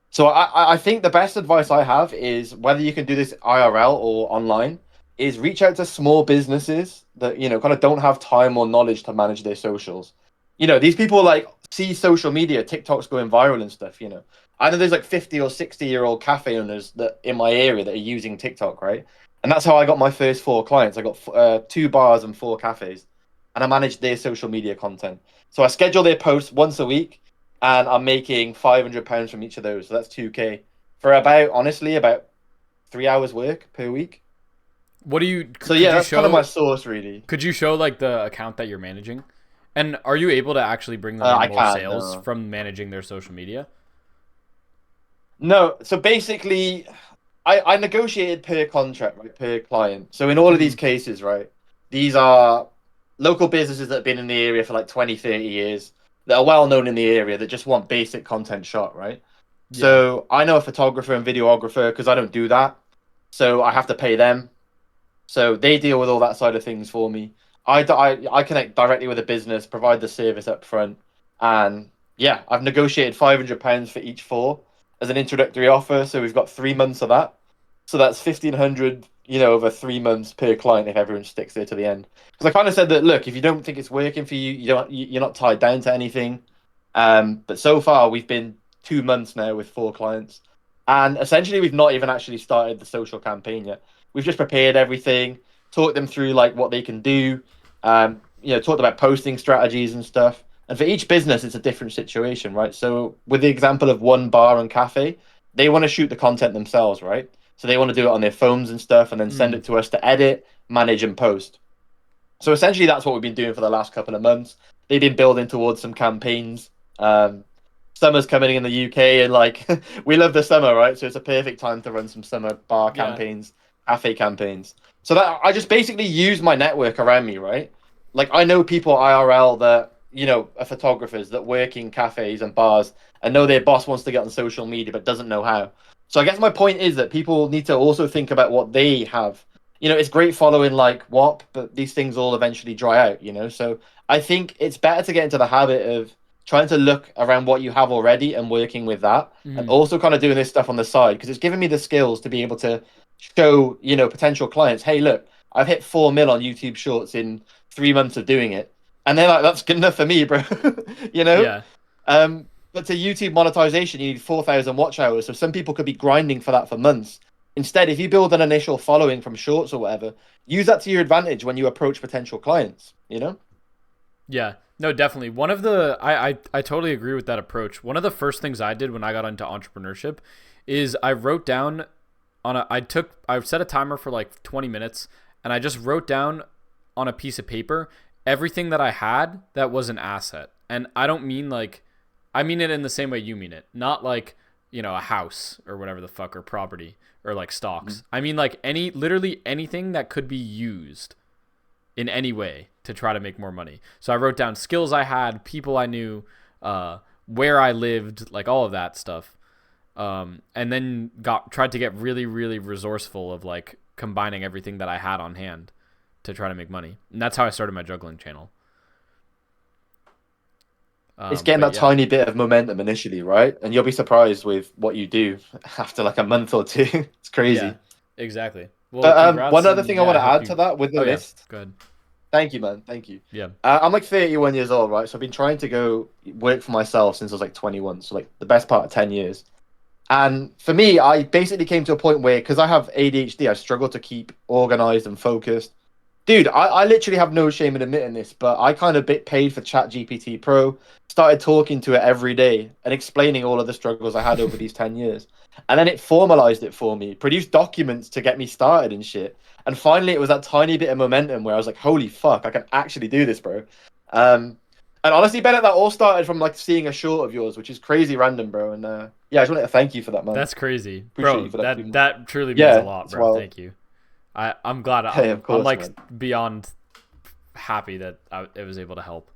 So I think the best advice I have is whether you can do this IRL or online, is reach out to small businesses that, kind of don't have time or knowledge to manage their socials. These people like see social media, TikTok's going viral and stuff, I know there's like 50 or 60-year-old cafe owners that in my area that are using TikTok, right? And that's how I got my first 4 clients. I got 2 bars and 4 cafes, and I managed their social media content. So I schedule their posts once a week, and I'm making £500 from each of those. So that's 2K for honestly, about 3 hours work per week. What do you? So yeah, that's kind of my source, really. Could you show like the account that you're managing, and are you able to actually bring them in more sales from managing their social media? No. So basically, I negotiated per contract, right, per client. So in all of these cases, right, these are local businesses that have been in the area for like 20, 30 years that are well known in the area that just want basic content shot, right? Yeah. So I know a photographer and videographer because I don't do that. So I have to pay them. So they deal with all that side of things for me. I connect directly with a business, provide the service up front. And yeah, I've negotiated £500 for each 4 as an introductory offer. So we've got 3 months of that. So that's 1,500, over 3 months per client if everyone sticks there to the end. Because I kind of said that, look, if you don't think it's working for you, you're not tied down to anything. But so far we've been 2 months now with 4 clients, and essentially we've not even actually started the social campaign yet. We've just prepared everything, talked them through like what they can do, talked about posting strategies and stuff. And for each business, it's a different situation, right? So with the example of one bar and cafe, they want to shoot the content themselves, right? So they want to do it on their phones and stuff and then send it to us to edit, manage, and post. So essentially, that's what we've been doing for the last couple of months. They've been building towards some campaigns. Summer's coming in the UK, and like we love the summer, right? So it's a perfect time to run some summer bar campaigns, cafe campaigns. So that I just basically use my network around me, right? Like I know people IRL that are photographers that work in cafes and bars and know their boss wants to get on social media but doesn't know how. So I guess my point is that people need to also think about what they have. It's great following like WAP, but these things all eventually dry out, So I think it's better to get into the habit of trying to look around what you have already and working with that, and also kind of doing this stuff on the side, because it's giving me the skills to be able to show, potential clients, hey, look, I've hit 4 mil on YouTube Shorts in 3 months of doing it. And they're like, that's good enough for me, bro. Yeah. But to YouTube monetization, you need 4,000 watch hours. So some people could be grinding for that for months. Instead, if you build an initial following from Shorts or whatever, use that to your advantage when you approach potential clients, Yeah, no, definitely. One of the, I totally agree with that approach. One of the first things I did when I got into entrepreneurship is I wrote down I set a timer for like 20 minutes and I just wrote down on a piece of paper everything that I had that was an asset. And I don't mean like, I mean it in the same way you mean it. Not like, a house or whatever the fuck, or property or like stocks. I mean like literally anything that could be used in any way to try to make more money. So I wrote down skills I had, people I knew, where I lived, like all of that stuff. And then tried to get really, really resourceful of like combining everything that I had on hand to try to make money. And that's how I started my juggling channel. It's getting that tiny bit of momentum initially, right? And you'll be surprised with what you do after like a month or 2. It's crazy. Yeah, exactly. Well, but one other thing I want to add to that with the list. Yeah. Go ahead. Thank you, man. Thank you. Yeah. I'm like 31 years old, right? So I've been trying to go work for myself since I was like 21. So like the best part of 10 years. And for me, I basically came to a point where, because I have ADHD, I struggle to keep organized and focused. Dude, I literally have no shame in admitting this, but I kind of paid for ChatGPT Pro, started talking to it every day and explaining all of the struggles I had over these 10 years. And then it formalized it for me, produced documents to get me started and shit. And finally, it was that tiny bit of momentum where I was like, holy fuck, I can actually do this, bro. And honestly, Bennett, that all started from like seeing a short of yours, which is crazy random, bro. And yeah, I just wanted to thank you for that, man. That's crazy. Appreciate bro, you for that truly means a lot, bro. Thank you. I'm glad. Hey, of course, I'm like man. beyond happy that it was able to help.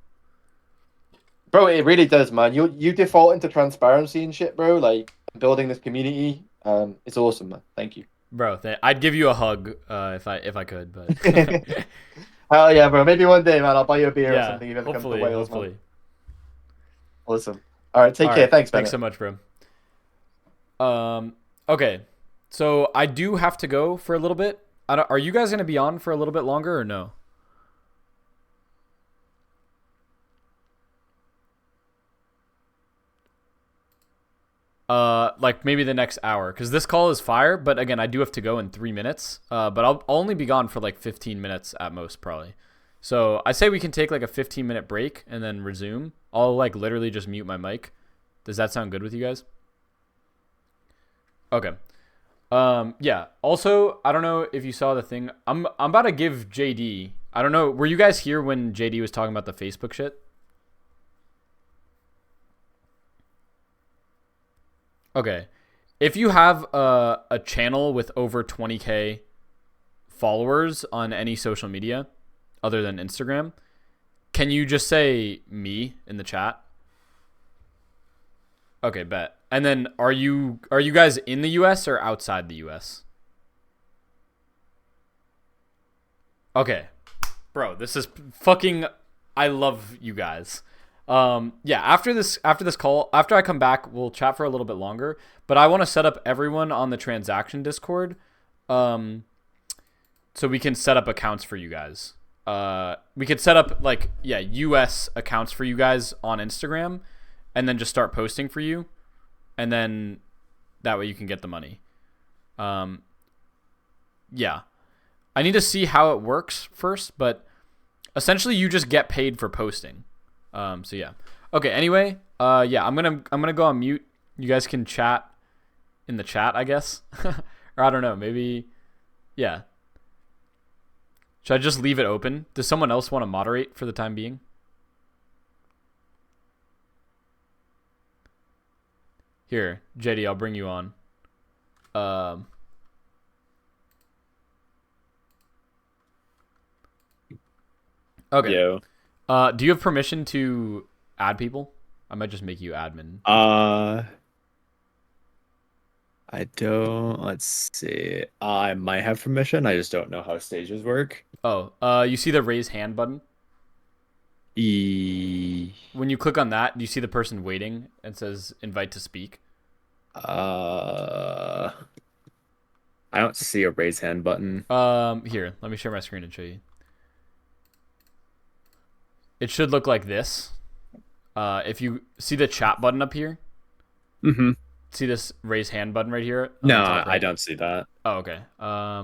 Bro, it really does, man. You default into transparency and shit, bro. Like building this community, it's awesome, man. Thank you. Bro, I'd give you a hug if I could, but Hell yeah, bro. Maybe one day, man, I'll buy you a beer or yeah, something if you ever come to hopefully, Wales, man. hopefully. Awesome. All right, take All care. right, Thanks, thanks Bennett. so much, bro. Okay, so I do have to go for a little bit. Are you guys gonna be on for a little bit longer or no? Like maybe the next hour, because this call is fire. But again, I do have to go in 3 minutes. But I'll only be gone for like 15 minutes at most, probably. So I say we can take like a 15-minute break and then resume. I'll like literally just mute my mic. Does that sound good with you guys? Okay. Yeah. Also, I don't know if you saw the thing. I'm about to give JD. I don't know. Were you guys here when JD was talking about the Facebook shit? Okay. If you have a channel with over 20K followers on any social media other than Instagram, can you just say me in the chat? Okay, bet. And then are you guys in the US or outside the US? Okay. Bro, this is fucking I love you guys. Yeah, after this call, after I come back, we'll chat for a little bit longer, but I want to set up everyone on the transaction Discord so we can set up accounts for you guys. We could set up like US accounts for you guys on Instagram and then just start posting for you, and then that way you can get the money. Yeah. I need to see how it works first, but essentially you just get paid for posting. So yeah. Okay, anyway, yeah, I'm going to go on mute. You guys can chat in the chat, I guess. Or I don't know, maybe yeah. Should I just leave it open? Does someone else want to moderate for the time being? Here, JD, I'll bring you on. Okay. Yo. Do you have permission to add people? I might just make you admin. I don't. Let's see. I might have permission. I just don't know how stages work. Oh, you see the raise hand button? When you click on that, do you see the person waiting and says invite to speak? I don't see a raise hand button. Here, let me share my screen and show you. It should look like this. If you see the chat button up here. Mm-hmm. See this raise hand button right here? No, I don't see that. Oh, okay. Yeah,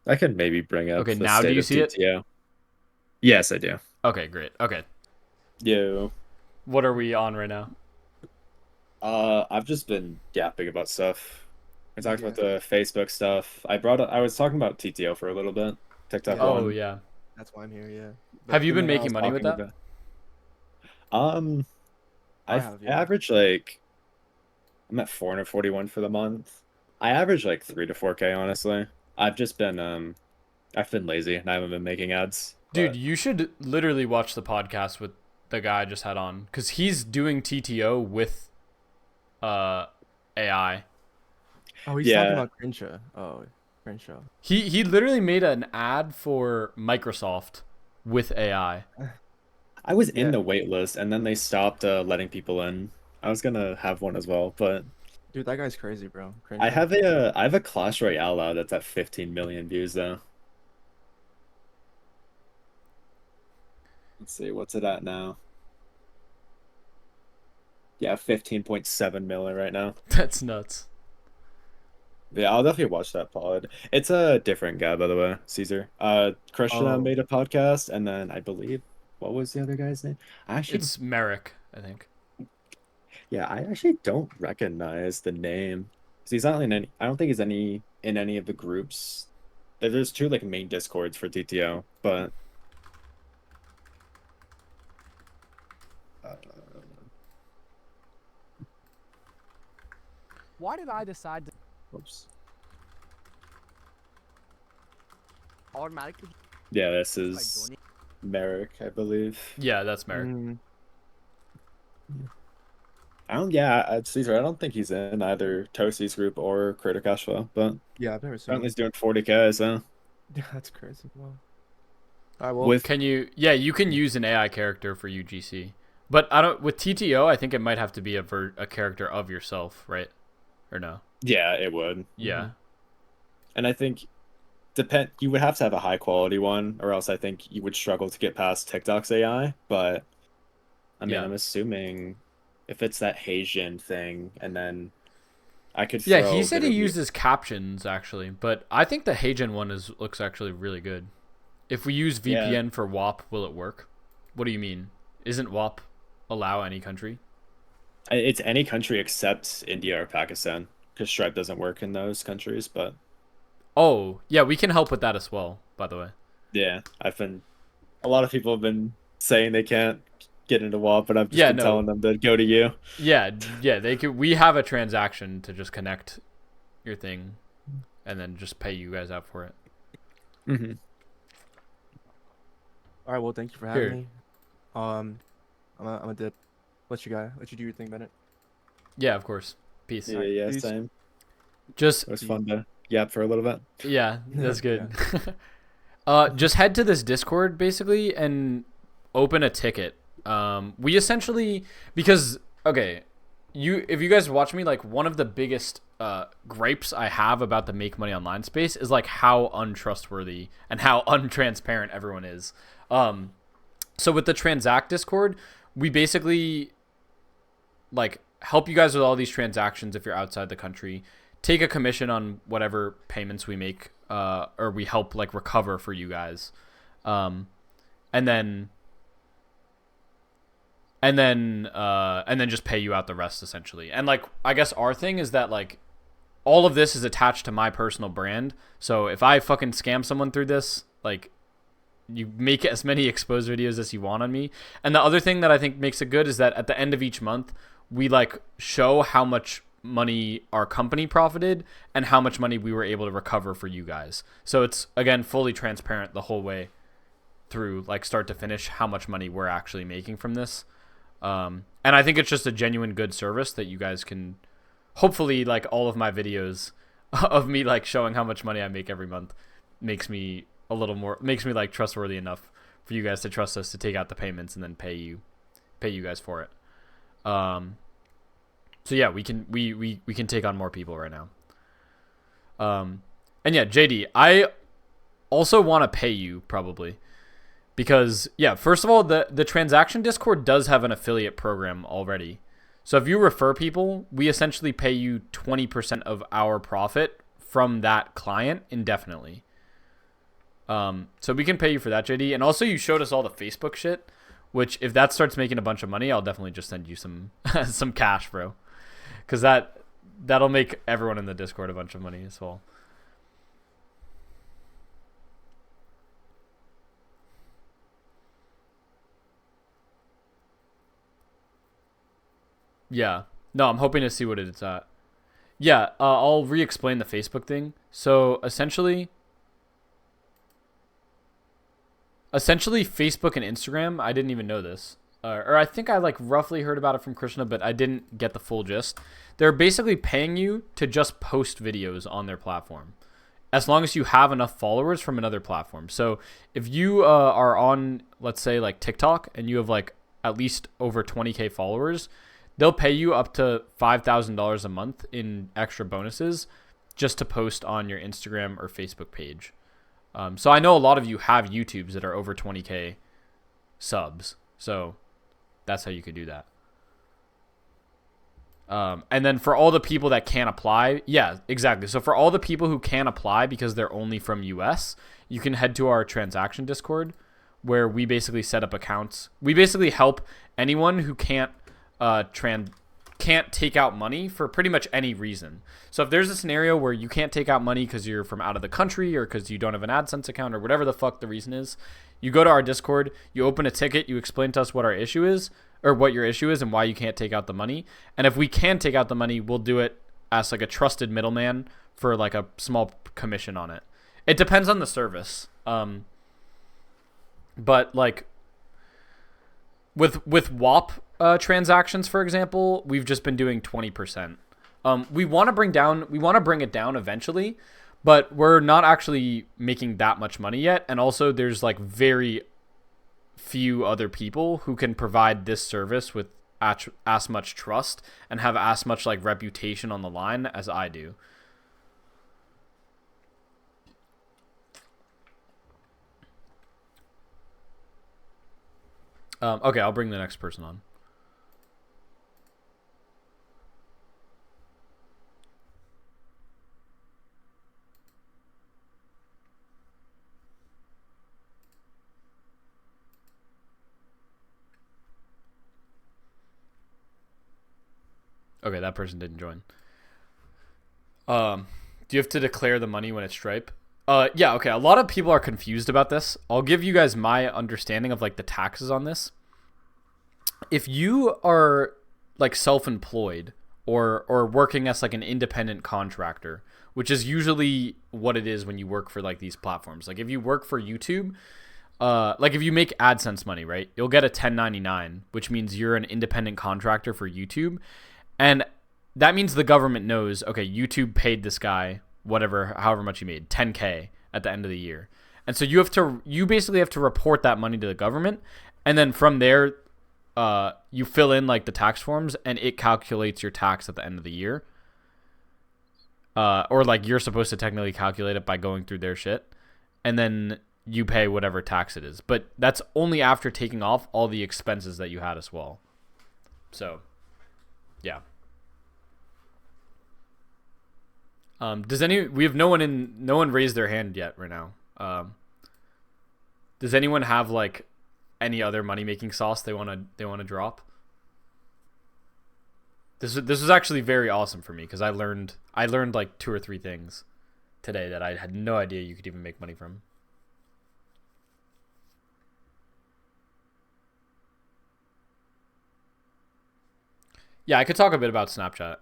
I can maybe bring up. Okay, the now do state you of see it? TTO. Yes, I do. Okay, great. Okay. Yo. What are we on right now? I've just been yapping about stuff. I talked about the Facebook stuff. I was talking about TTO for a little bit. TikTok. Oh yeah. That's why I'm here. Yeah. Have you been making money with that? I average like I'm at 441 for the month. I average like 3 to 4K honestly. I've been lazy and I haven't been making ads. Dude, you should literally watch the podcast with the guy I just had on, because he's doing TTO with AI. Oh, he's talking about Crenshaw. Oh, Crenshaw. He literally made an ad for Microsoft with AI. I was in the wait list and then they stopped letting people in. I was gonna have one as well, but dude, that guy's crazy, bro. I have a Clash Royale out that's at 15 million views though. Let's see, what's it at now? Yeah, 15.7 million right now. That's nuts. Yeah, I'll definitely watch that pod. It's a different guy, by the way, Caesar. Christian made a podcast, and then I believe, what was the other guy's name? It's Merrick, I think. Yeah, I actually don't recognize the name. 'Cause he's not in any. I don't think he's in any of the groups. There's two like main discords for TTO, but. Why did I decide to... Oops. automatically. Yeah, this is Merrick, I believe. Yeah, that's Merrick. Caesar, I don't think he's in either Toasty's group or Creator Cashflow, but Yeah, I've never seen apparently him. he's doing 40K, so. Yeah, that's crazy. Wow. All right, well, With Can you? Yeah, you can use an AI character for UGC, but I don't. With TTO, I think it might have to be a character of yourself, right? Or no? yeah, it would. Yeah. And I think you would have to have a high quality one, or else I think you would struggle to get past TikTok's AI. But I mean, Yeah. I'm assuming if it's that Haitian thing, and then I could Yeah, throw he a said bit he of uses captions actually, but I think the Hagen one looks actually really good. If we use VPN for WAP, will it work? What do you mean? Isn't WAP allow any country? It's any country except India or Pakistan, because Stripe doesn't work in those countries. But Oh, yeah, we can help with that as well, by the way. yeah, a lot of people have been saying they can't get into WAP, but I've just been telling them to go to you. Yeah, they could. We have a transaction to just connect your thing, and then just pay you guys out for it. Mm-hmm. all right, well, thank you for having me. I'm a dip. Let you do your thing, Bennett. Yeah, of course. Peace. Yeah, peace. same. Just It was fun to yap for a little bit. Yeah, that's good. Just head to this Discord basically and open a ticket. We essentially, because if you guys watch me, like one of the biggest gripes I have about the make money online space is like how untrustworthy and how untransparent everyone is. So with the Transact Discord, we basically like help you guys with all these transactions if you're outside the country, take a commission on whatever payments we make, or we help like recover for you guys, and then just pay you out the rest essentially. And like I guess our thing is that like all of this is attached to my personal brand. So if I fucking scam someone through this, like you make as many exposed videos as you want on me. And the other thing that I think makes it good is that at the end of each month, we like show how much money our company profited and how much money we were able to recover for you guys. So it's again fully transparent the whole way through, like start to finish, how much money we're actually making from this. And I think it's just a genuine good service that you guys can hopefully, like all of my videos of me like showing how much money I make every month makes me like trustworthy enough for you guys to trust us to take out the payments and then pay you guys for it. So yeah, we can take on more people right now. And yeah, JD, I also want to pay you probably because yeah, first of all, the transaction Discord does have an affiliate program already. So if you refer people, we essentially pay you 20% of our profit from that client indefinitely. So we can pay you for that, JD. And also you showed us all the Facebook shit, which if that starts making a bunch of money, I'll definitely just send you some some cash, bro. Because that'll make everyone in the Discord a bunch of money as well. Yeah. No, I'm hoping to see what it's at. Yeah, I'll re-explain the Facebook thing. So essentially Facebook and Instagram, I didn't even know this. Or I think I like roughly heard about it from Krishna, but I didn't get the full gist. They're basically paying you to just post videos on their platform, as long as you have enough followers from another platform. So if you are on, let's say like TikTok, and you have like at least over 20K followers, they'll pay you up to $5,000 a month in extra bonuses just to post on your Instagram or Facebook page. So I know a lot of you have YouTubes that are over 20K subs. So that's how you could do that. And then for all the people that can't apply, yeah, exactly. So for all the people who can't apply because they're only from US, you can head to our transaction Discord where we basically set up accounts. We basically help anyone who can't take out money for pretty much any reason. So if there's a scenario where you can't take out money because you're from out of the country or because you don't have an AdSense account or whatever the fuck the reason is, you go to our Discord, you open a ticket, you explain to us what our issue is or what your issue is and why you can't take out the money. And if we can take out the money, we'll do it as like a trusted middleman for like a small commission on it. It depends on the service. But like with WAP transactions, for example, we've just been doing 20%. We want to bring it down eventually, but we're not actually making that much money yet. And also there's like very few other people who can provide this service with as much trust and have as much like reputation on the line as I do. Okay, I'll bring the next person on. Okay, that person didn't join. Do you have to declare the money when it's Stripe? Yeah, okay. A lot of people are confused about this. I'll give you guys my understanding of like the taxes on this. If you are like self-employed or working as like an independent contractor, which is usually what it is when you work for like these platforms. Like if you work for YouTube, like if you make AdSense money, right? You'll get a 1099, which means you're an independent contractor for YouTube. And that means the government knows, okay, YouTube paid this guy whatever, however much he made, 10K at the end of the year. And so you basically have to report that money to the government. And then from there, you fill in like the tax forms and it calculates your tax at the end of the year. Or like you're supposed to technically calculate it by going through their shit. And then you pay whatever tax it is. But that's only after taking off all the expenses that you had as well. So, yeah. We have no one raised their hand yet right now. Does anyone have like any other money making sauce they want to drop? This was actually very awesome for me because I learned like 2 or 3 things today that I had no idea you could even make money from. Yeah, I could talk a bit about Snapchat.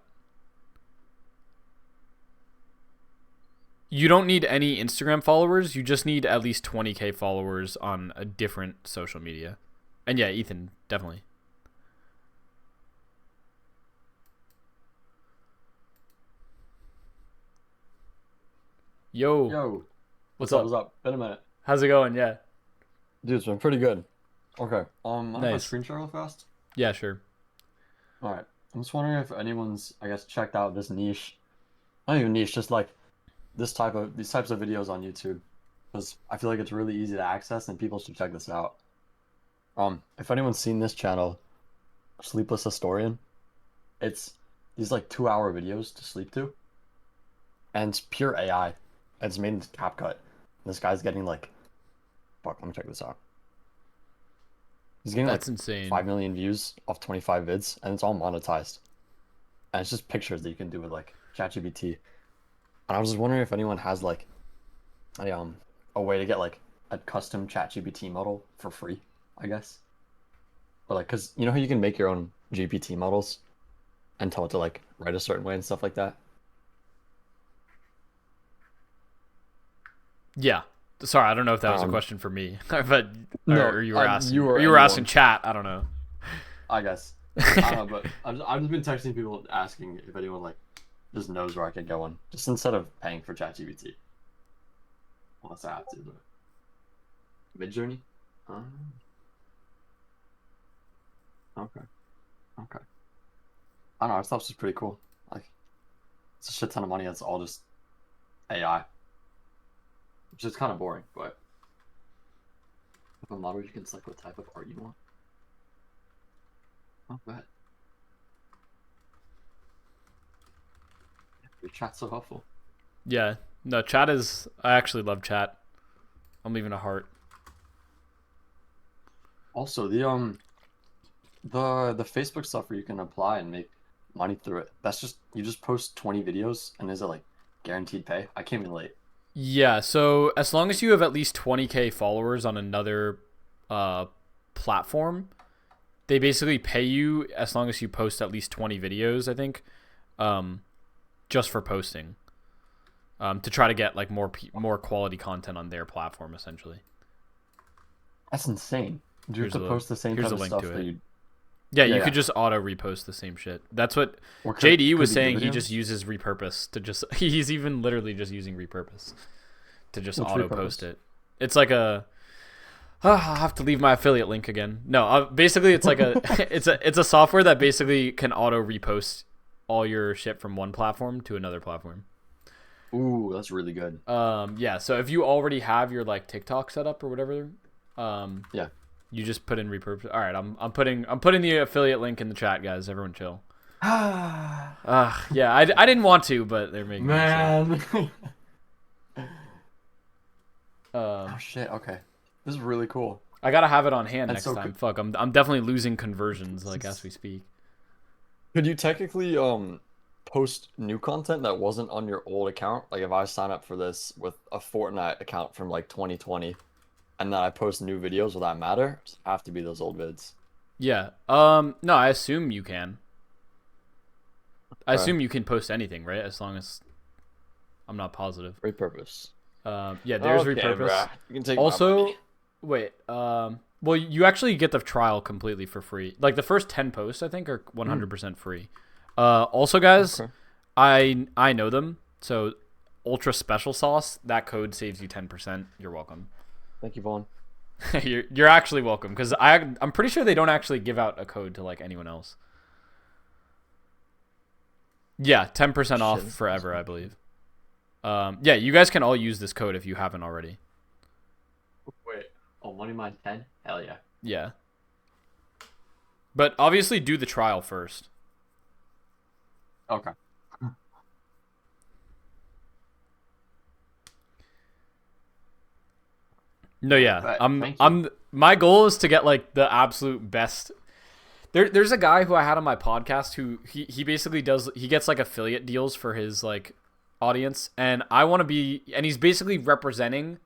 You don't need any Instagram followers. You just need at least 20K followers on a different social media. And yeah, Ethan, definitely. Yo. What's up? What's up? Been a minute. How's it going? Yeah. Dude, it's been pretty good. Okay. I have a Nice. screen share real fast. Yeah, sure. All right. I'm just wondering if anyone's, I guess, checked out this niche. Not even niche, just like these types of videos on YouTube, because I feel like it's really easy to access and people should check this out. If anyone's seen this channel, Sleepless Historian, it's these like 2-hour videos to sleep to, and it's pure AI. And it's made in CapCut. This guy's getting like, fuck, let me check this out. He's getting That's like insane. 5 million views off 25 vids, and it's all monetized. And it's just pictures that you can do with like ChatGPT. And I was just wondering if anyone has like a way to get like a custom ChatGPT model for free, I guess. But like, cause you know how you can make your own GPT models and tell it to like write a certain way and stuff like that. Yeah. Sorry, I don't know if that was a question for me, but No, or you were asking. you or You were asking anyone. chat. I don't know. I guess. I don't know, but I've just been texting people asking if anyone like just knows where I could go one, just instead of paying for ChatGPT. Unless I have to, but Midjourney? Okay. Okay. I don't know, our stuff's just pretty cool. Like, it's a shit ton of money. It's all just AI, which is kind of boring. But with a model, you can select what type of art you want. Not bad. Your chat's so helpful. Yeah. No, chat is. I actually love chat. I'm leaving a heart. Also, the Facebook stuff where you can apply and make money through it. That's just you just post 20 videos and is it like guaranteed pay? I came in late. Yeah. So as long as you have at least 20K followers on another platform, they basically pay you as long as you post at least 20 videos. I think, just for posting. to try to get like more quality content on their platform, essentially. That's insane. Do you have to post the same here's type a of link stuff to that it. you? Yeah, you could just auto repost the same shit. That's what JD was saying. He just uses repurpose to just. He's even literally just using repurpose to just auto post it. It's like a. I'll have to leave my affiliate link again. No, basically it's like a it's a software that basically can auto repost all your shit from one platform to another platform. Ooh, that's really good. Yeah. So if you already have your like TikTok set up or whatever, yeah, you just put in repurpose. All right, I'm putting the affiliate link in the chat, guys. Everyone chill. Yeah, I didn't want to, but they're making me so. Oh shit. Okay. This is really cool. I gotta have it on hand next time. Fuck, I'm definitely losing conversions like as we speak. Could you technically post new content that wasn't on your old account? Like if I sign up for this with a Fortnite account from like 2020, and then I post new videos, will that matter? Does it have to be those old vids? Yeah. No, I assume you can. I assume you can post anything, right? As long as I'm not positive. Repurpose. Yeah, there's repurpose. Bruh. You can take also, wait. Well, you actually get the trial completely for free. Like the first 10 posts, I think, are 100% free. Also, guys, I know them. So, Ultra Special Sauce. That code saves you 10%. You're welcome. Thank you, Vaughn. you're actually welcome because I'm pretty sure they don't actually give out a code to like anyone else. Yeah, 10% off forever, I believe. Yeah, you guys can all use this code if you haven't already. Wait. Oh, Money Mine 10? Hell yeah. Yeah. But obviously do the trial first. Okay. No, yeah. My goal is to get like the absolute best. There's a guy who I had on my podcast who he basically gets like affiliate deals for his like audience, and I want to be, and he's basically representing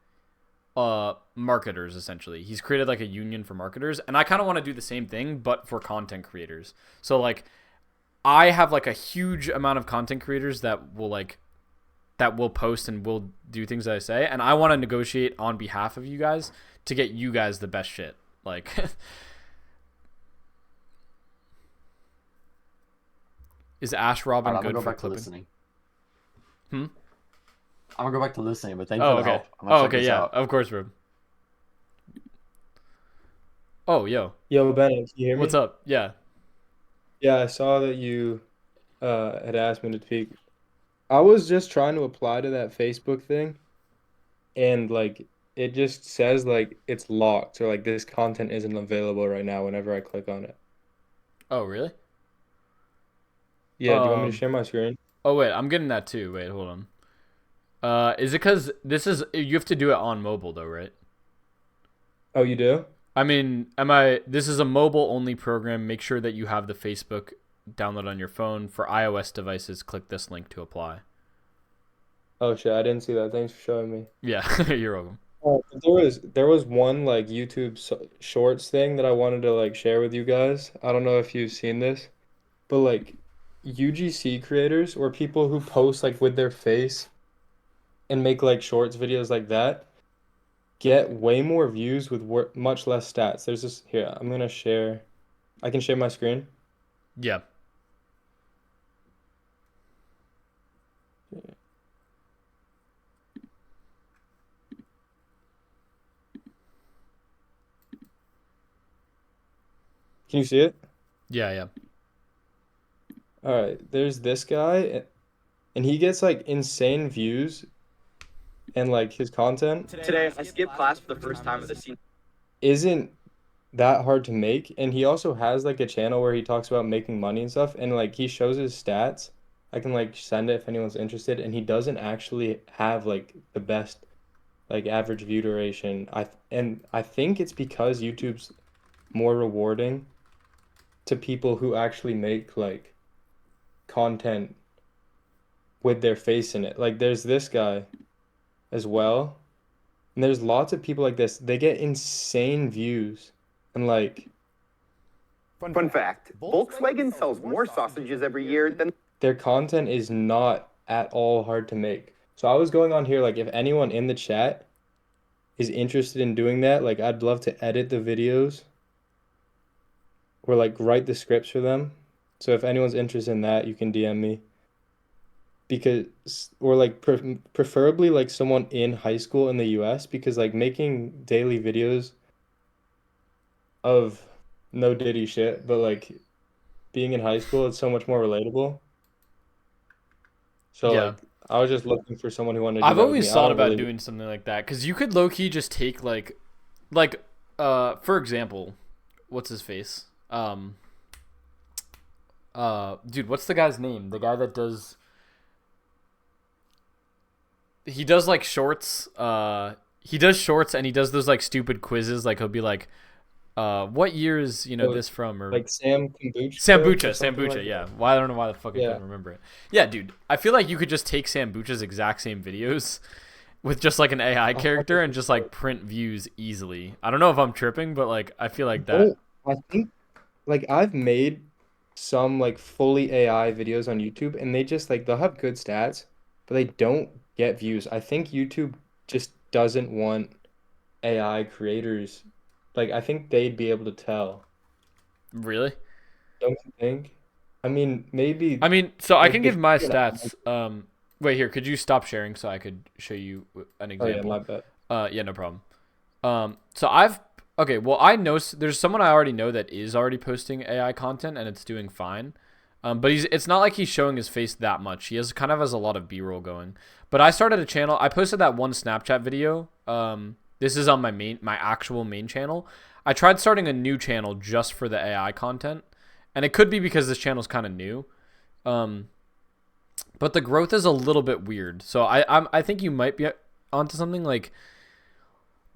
marketers essentially. He's created like a union for marketers, and I kind of want to do the same thing but for content creators. So like I have like a huge amount of content creators that will post and will do things that I say, and I want to negotiate on behalf of you guys to get you guys the best shit. Like is Ash Robin good for clipping? Listening. I'm gonna go back to listening, but thank you for the help. Okay, yeah, of course, bro. Oh, yo, Bennett, can you hear me? What's up? Yeah, I saw that you had asked me to speak. I was just trying to apply to that Facebook thing, and like it just says like it's locked or like this content isn't available right now whenever I click on it. Oh, really? Yeah, do you want me to share my screen? Oh, wait, I'm getting that too. Wait, hold on. Is it because you have to do it on mobile though, right? Oh, you do? I mean, this is a mobile only program. Make sure that you have the Facebook download on your phone. For iOS devices, click this link to apply. Oh shit, I didn't see that. Thanks for showing me. Yeah, you're welcome. Oh, there was one like YouTube Shorts thing that I wanted to like share with you guys. I don't know if you've seen this, but like UGC creators or people who post like with their face and make like shorts videos like that get way more views with much less stats. There's this here. I'm gonna share. I can share my screen. Yeah. Can you see it? Yeah. All right, there's this guy, and he gets like insane views, and like his content Today, I skipped class for the first time of the season. isn't that hard to make, and he also has like a channel where he talks about making money and stuff, and like he shows his stats. I can like send it if anyone's interested, and he doesn't actually have like the best like average view duration. I think it's because YouTube's more rewarding to people who actually make like content with their face in it. Like there's this guy as well. And there's lots of people like this. They get insane views and like Fun fact, Volkswagen sells more sausages every year than their content is not at all hard to make. So I was going on here, like, if anyone in the chat is interested in doing that, like, I'd love to edit the videos or like write the scripts for them. So if anyone's interested in that, you can DM me. Because or like preferably like someone in high school in the US, because like making daily videos of no Diddy shit, but like being in high school, it's so much more relatable. So Yeah. like I was just looking for someone who wanted to do I've that with me. always I thought don't about really doing something like that because you could low key just take like for example, what's his face? Dude, what's the guy's name? The guy that does he does like shorts. He does shorts and he does those like stupid quizzes. Like he'll be like, what year is this from or like Sam Kombucha or something Sambucha, like yeah. that. Why I don't know why the fuck I Yeah. couldn't remember it. Yeah, dude. I feel like you could just take Sambucha's exact same videos with just like an AI character and just like print views easily. I don't know if I'm tripping, but like I feel like that. I think like I've made some like fully AI videos on YouTube and they just like they'll have good stats, but they don't get views. I think YouTube just doesn't want AI creators. Like I think they'd be able to tell. Really? Don't you think? I mean, maybe I mean, so I like can if give my you're gonna- stats. Wait here. Could you stop sharing so I could show you an Oh yeah, example? my bad. Yeah, no problem. So I've okay. Well, I know there's someone I already know that is already posting AI content and it's doing fine. But it's not like he's showing his face that much. He has a lot of B-roll going. But I started a channel. I posted that one Snapchat video. This is on my actual main channel. I tried starting a new channel just for the AI content, and it could be because this channel's kind of new. But the growth is a little bit weird. So I think you might be onto something like.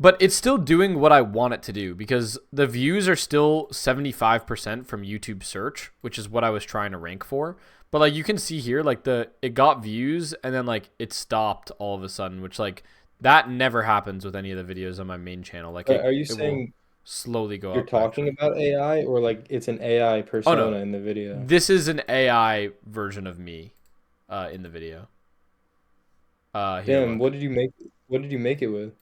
But it's still doing what I want it to do because the views are still 75% from YouTube search, which is what I was trying to rank for. But like you can see here, like it got views and then like it stopped all of a sudden, which like that never happens with any of the videos on my main channel. Like Are you it will saying slowly go you're up. talking about AI or like it's an AI persona in the video? This is an AI version of me in the video. Here, Damn, look. what did you make? What did you make it with?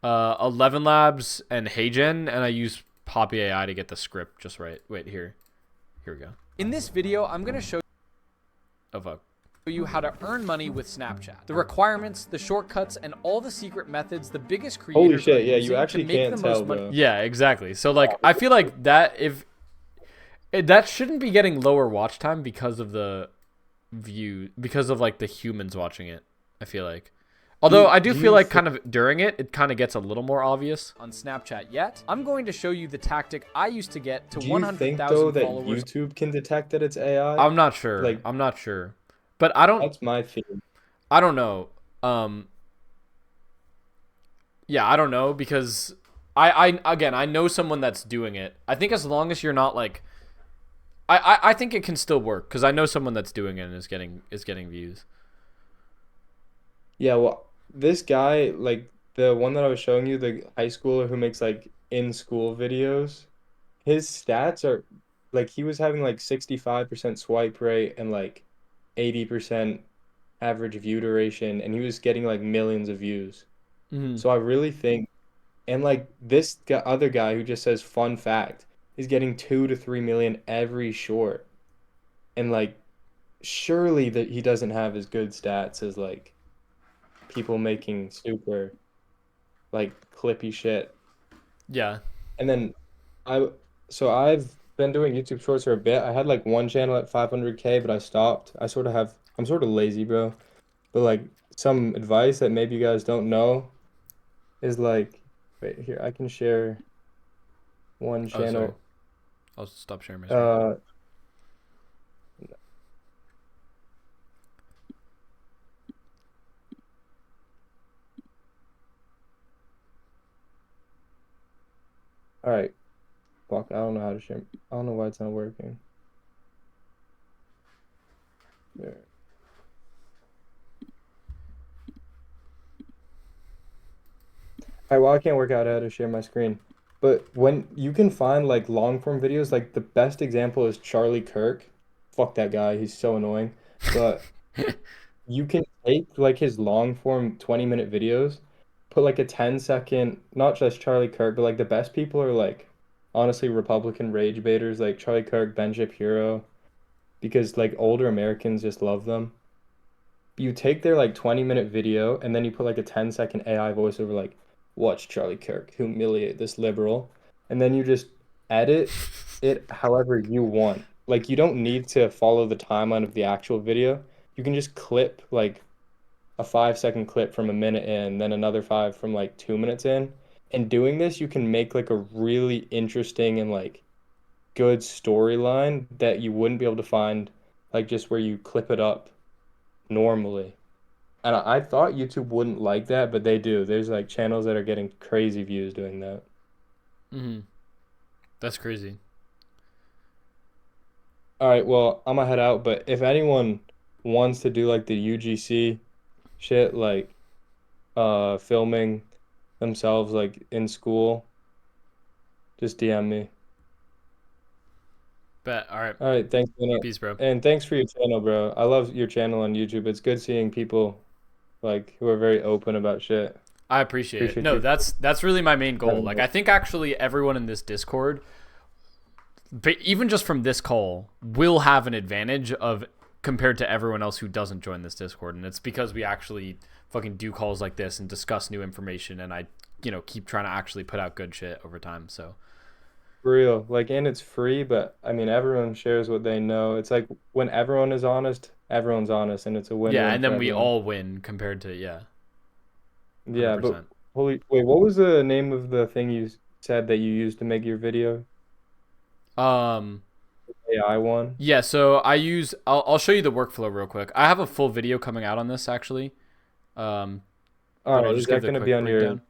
11 Labs and HeyGen, and I use Poppy AI to get the script just right. Wait, here we go. In this video, I'm going to show Oh, fuck. you how to earn money with Snapchat. The requirements, the shortcuts, and all the secret methods the biggest creators Holy shit, are yeah, you using actually to make can't the tell, most money. bro. Yeah, exactly. So, like, I feel like that that shouldn't be getting lower watch time because of the because of, like, the humans watching it, I feel like. Although I do feel like kind of during it kind of gets a little more obvious. On Snapchat yet, I'm going to show you the tactic I used to get to Do you think 100,000 though that followers. YouTube can detect that it's AI? I'm not sure. Like, I'm not sure. But I don't. That's my fear. I don't know. Yeah, I don't know because I know someone that's doing it. I think as long as you're not like, I think it can still work because I know someone that's doing it and is getting views. Yeah, well, this guy, like the one that I was showing you, the high schooler who makes like in-school videos, his stats are like he was having like 65% swipe rate and like 80% average view duration, and he was getting like millions of views. Mhm. So I really think, and like this other guy who just says fun fact, is getting 2 to 3 million every short, and like surely that he doesn't have as good stats as like people making super like clippy shit. Yeah. And then I've been doing YouTube Shorts for a bit. I had like one channel at 500K, but I stopped. I'm sort of lazy, bro. But like some advice that maybe you guys don't know is like, wait here, I can share one sorry. channel. I'll stop sharing my screen. All right. Fuck, I don't know how to share. I don't know why it's not working. There. All right, well, I can't work out how to share my screen. But when you can find like long form videos, like the best example is Charlie Kirk. Fuck that guy, he's so annoying. But you can take like his long form 20-minute videos, put like a 10-second, not just Charlie Kirk, but like the best people are like honestly Republican rage baiters like Charlie Kirk, Ben Shapiro, because like older Americans just love them. You take their like 20-minute video and then you put like a 10-second AI voiceover like, watch Charlie Kirk humiliate this liberal, and then you just edit it however you want. Like you don't need to follow the timeline of the actual video. You can just clip like a 5-second clip from a minute in, then another five from like 2 minutes in. And doing this, you can make like a really interesting and like good storyline that you wouldn't be able to find like just where you clip it up normally. And I thought YouTube wouldn't like that, but they do. There's like channels that are getting crazy views doing that. Mm-hmm. That's crazy. All right, well, I'm gonna head out, but if anyone wants to do like the UGC shit, like filming themselves like in school, just DM me. Bet. All right. All right, thanks, Lena. Peace, bro. And thanks for your channel, bro. I love your channel on YouTube. It's good seeing people like who are very open about shit. I appreciate it. Appreciate No, you. that's really my main goal. Having Like me. I think actually everyone in this Discord, but even just from this call, will have an advantage of compared to everyone else who doesn't join this Discord, and it's because we actually fucking do calls like this and discuss new information, and I, keep trying to actually put out good shit over time. So For real. Like, and it's free, but I mean, everyone shares what they know. It's like when everyone is honest, everyone's honest, and it's a win-win yeah, and for then we everyone. all win compared to Yeah, 100%. but wait, what was the name of the thing you said that you used to make your video? AI one? Yeah, so I'll show you the workflow real quick. I have a full video coming out on this actually. All But right, I'll is just give that the gonna quick be on your breakdown.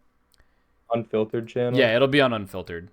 unfiltered channel? Yeah, it'll be on Unfiltered.